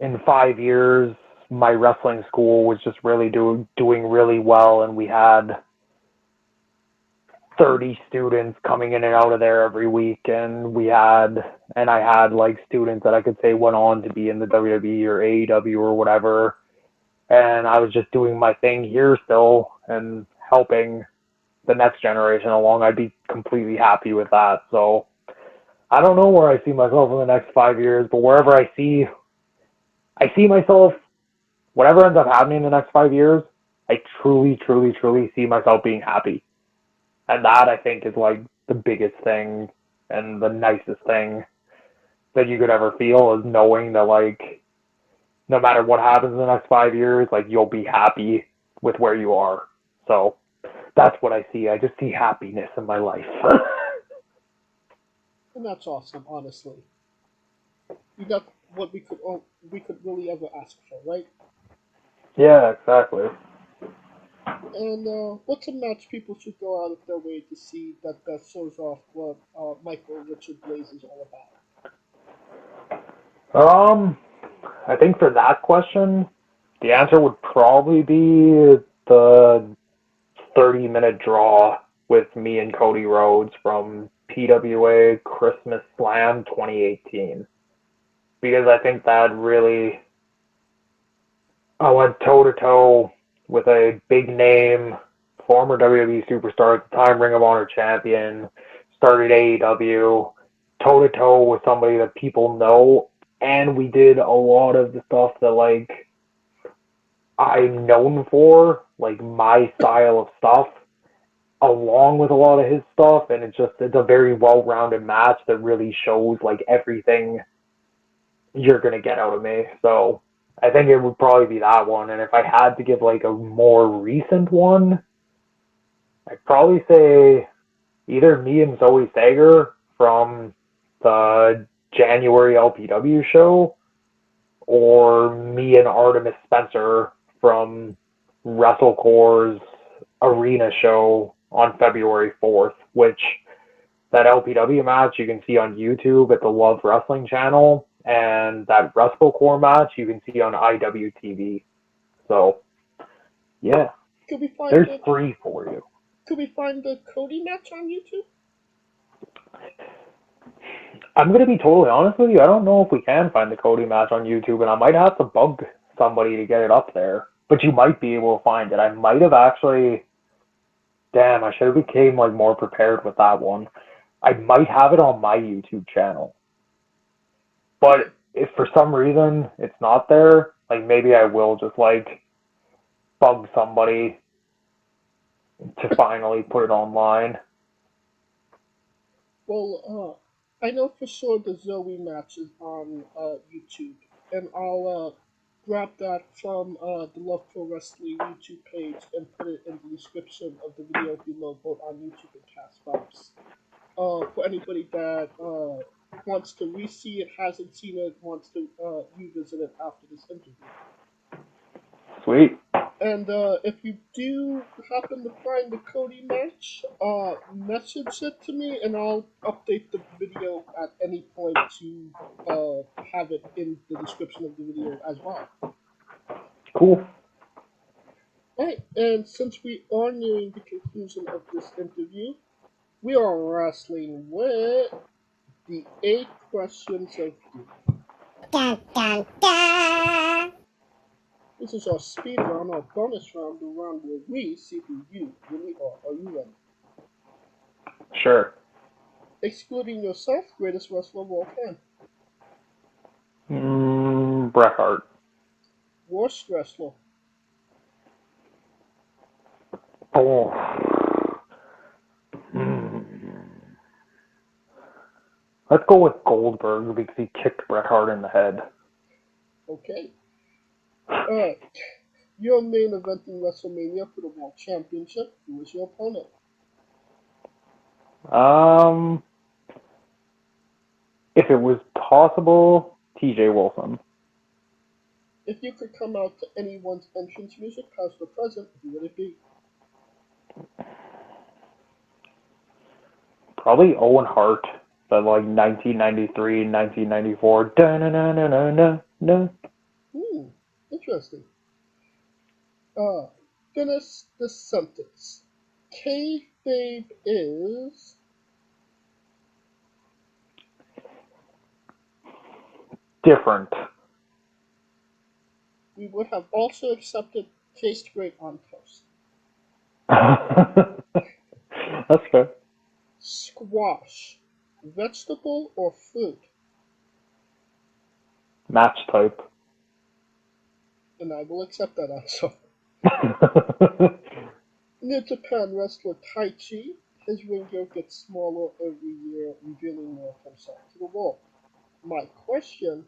in 5 years my wrestling school was just really doing really well and we had 30 students coming in and out of there every week, and I had like students that I could say went on to be in the WWE or AEW or whatever, and I was just doing my thing here still and helping the next generation along. I'd be completely happy with that. So I don't know where I see myself in the next 5 years, but wherever I see myself, whatever ends up happening in the next 5 years, I truly, truly, truly see myself being happy. And that, I think, is like the biggest thing and the nicest thing that you could ever feel, is knowing that, like, no matter what happens in the next 5 years, like, you'll be happy with where you are. So that's what I see. I just see happiness in my life. And that's awesome, honestly. You got what we could really ever ask for, right? Yeah, exactly. And what's a match people should go out of their way to see that shows off what Richard Blais is all about? I think for that question, the answer would probably be the 30-minute draw with me and Cody Rhodes from PWA Christmas Slam 2018. Because I think that really I went toe to toe with a big name, former WWE superstar at the time, Ring of Honor champion, started AEW, toe to toe with somebody that people know, and we did a lot of the stuff that like I'm known for, like my style of stuff, along with a lot of his stuff, and it's a very well-rounded match that really shows like everything you're gonna get out of me. So I think it would probably be that one. And if I had to give like a more recent one, I'd probably say either me and Zoe Sager from the January LPW show, or me and Artemis Spencer from WrestleCore's arena show on February 4th, which that LPW match you can see on YouTube at the Love Wrestling channel, and that WrestleCore match you can see on IWTV. So, yeah, Could we find there's 3 for you. Could we find the Cody match on YouTube? I'm going to be totally honest with you. I don't know if we can find the Cody match on YouTube, and I might have to bug somebody to get it up there. But you might be able to find it. I might have actually... Damn, I should have became like more prepared with that one. I might have it on my YouTube channel. But if for some reason it's not there, like maybe I will just like bug somebody to finally put it online. Well, I know for sure the Zoe match is on YouTube, and I'll grab that from the Love Pro Wrestling YouTube page and put it in the description of the video below, both on YouTube and Castbox. For anybody that wants to re-see it, hasn't seen it, wants to revisit it after this interview. Sweet. And if you do happen to find the Cody match, message it to me, and I'll update the video at any point to have it in the description of the video as well. Cool. Alright, and since we are nearing the conclusion of this interview, we are wrestling with the 8 questions of doom. Dun, dun, dun. This is our speed round, our bonus round, the round where we see who you really are. Are you ready? Sure. Excluding yourself, greatest wrestler of all time. Bret Hart. Worst wrestler. Oh. Let's go with Goldberg because he kicked Bret Hart in the head. Okay. You're main eventing WrestleMania for the World Championship. Who is your opponent? If it was possible, TJ Wilson. If you could come out to anyone's entrance music, past or present, who would it be? Probably Owen Hart, but like 1993, 1994. Da-na-na-na-na-na. Interesting. Finish the sentence. Kayfabe is... Different. We would have also accepted taste great on toast. That's fair. Squash. Vegetable or fruit? Match type. And I will accept that answer. New Japan wrestler Taichi. His ring gear gets smaller every year, revealing more of himself to the world. My question,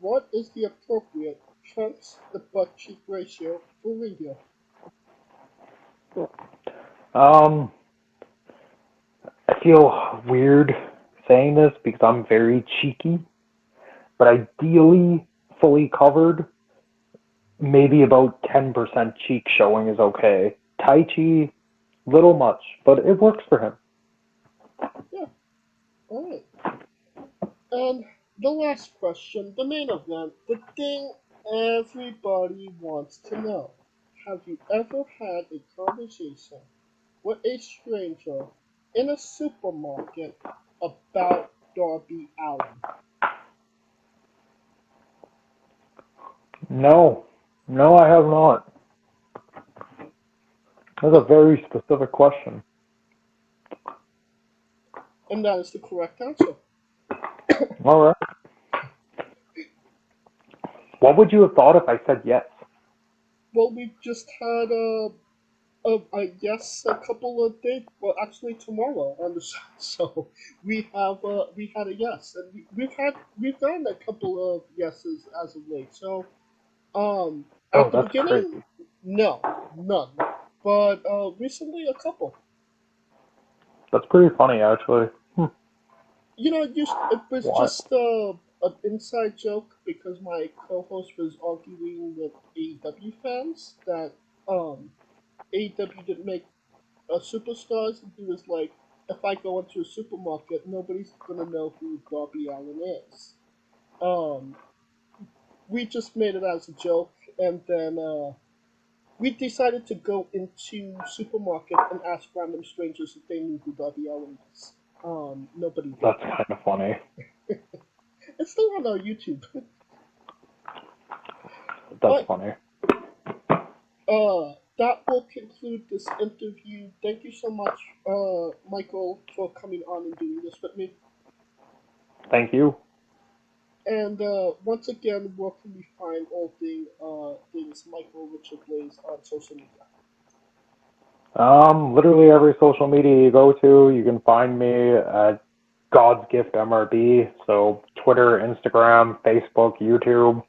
what is the appropriate trunks to butt cheek ratio for ring gear? I feel weird saying this because I'm very cheeky, but ideally fully covered, maybe about 10% cheek showing is okay. Taichi, little much, but it works for him. Yeah. Alright. And the last question, the main event, the thing everybody wants to know. Have you ever had a conversation with a stranger in a supermarket about Darby Allin? No, No, I have not. That's a very specific question. And that is the correct answer. All right. What would you have thought if I said yes? Well, we just had a yes a couple of days. Well, actually tomorrow on the show. So we had a yes, and we've done a couple of yeses as of late. So Oh, at the that's beginning, crazy. no, none. But recently a couple. That's pretty funny, actually. You know, it was What? just an inside joke because my co-host was arguing with AEW fans that AEW didn't make superstars, and he was like, if I go into a supermarket, nobody's gonna know who Darby Allin is. Um, we just made it as a joke, and then we decided to go into supermarket and ask random strangers if they knew who Darby Allin was. Nobody did. That's kind of funny. It's still on our YouTube. That's funny. That will conclude this interview. Thank you so much, Michael, for coming on and doing this with me. Thank you. And once again, where can we find all things Michael Richard Blais on social media? Literally every social media you go to, you can find me at God's Gift MRB. So Twitter, Instagram, Facebook, YouTube.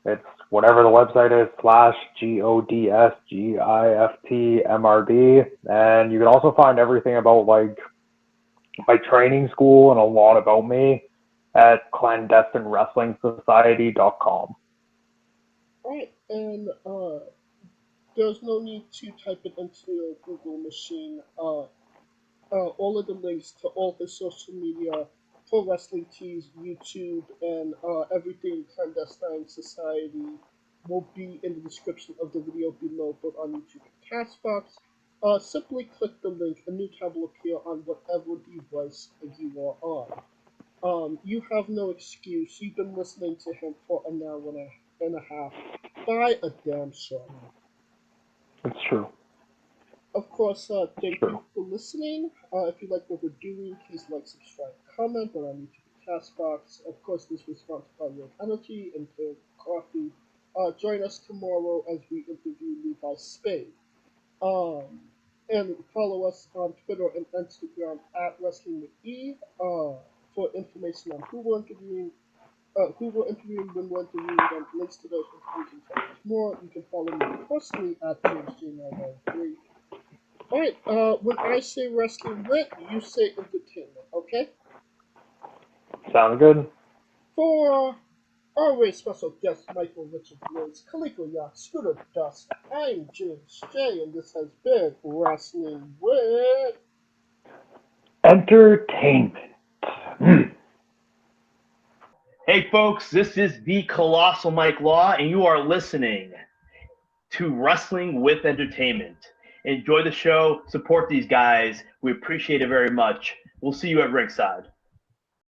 It's whatever the website is, /GODSGIFTMRB. And you can also find everything about like my training school and a lot about me at clandestinewrestlingsociety.com. Alright, and there's no need to type it into your Google machine. All of the links to all his social media, Pro Wrestling Tees, YouTube, and everything Clandestine Society will be in the description of the video below, both on YouTube and Castbox. Simply click the link, a new tab will appear on whatever device you are on. You have no excuse. You've been listening to him for an hour and a half. Buy a damn show. It's true. Of course, thank you for listening. If you like what we're doing, please like, subscribe, comment on our YouTube Castbox. Of course, this was sponsored by Real Energy and Pale Coffee. Join us tomorrow as we interview Levi Spade. And follow us on Twitter and Instagram at WRESTLINGWITHE for information on who we're interviewing, when we're interviewing them, links to those interviews and so much more. You can follow me personally at JamesJ993. Alright, when I say wrestling wit, you say entertainment, okay? Sound good? For our very special guest, Michael Richard Blais, Kaliko Yacht, Scooter Dust, I'm James J, and this has been Wrestling Wit Entertainment. Hey folks, this is the Colossal Mike Law, and you are listening to Wrestling with Entertainment. Enjoy the show, support these guys. We appreciate it very much. We'll see you at ringside.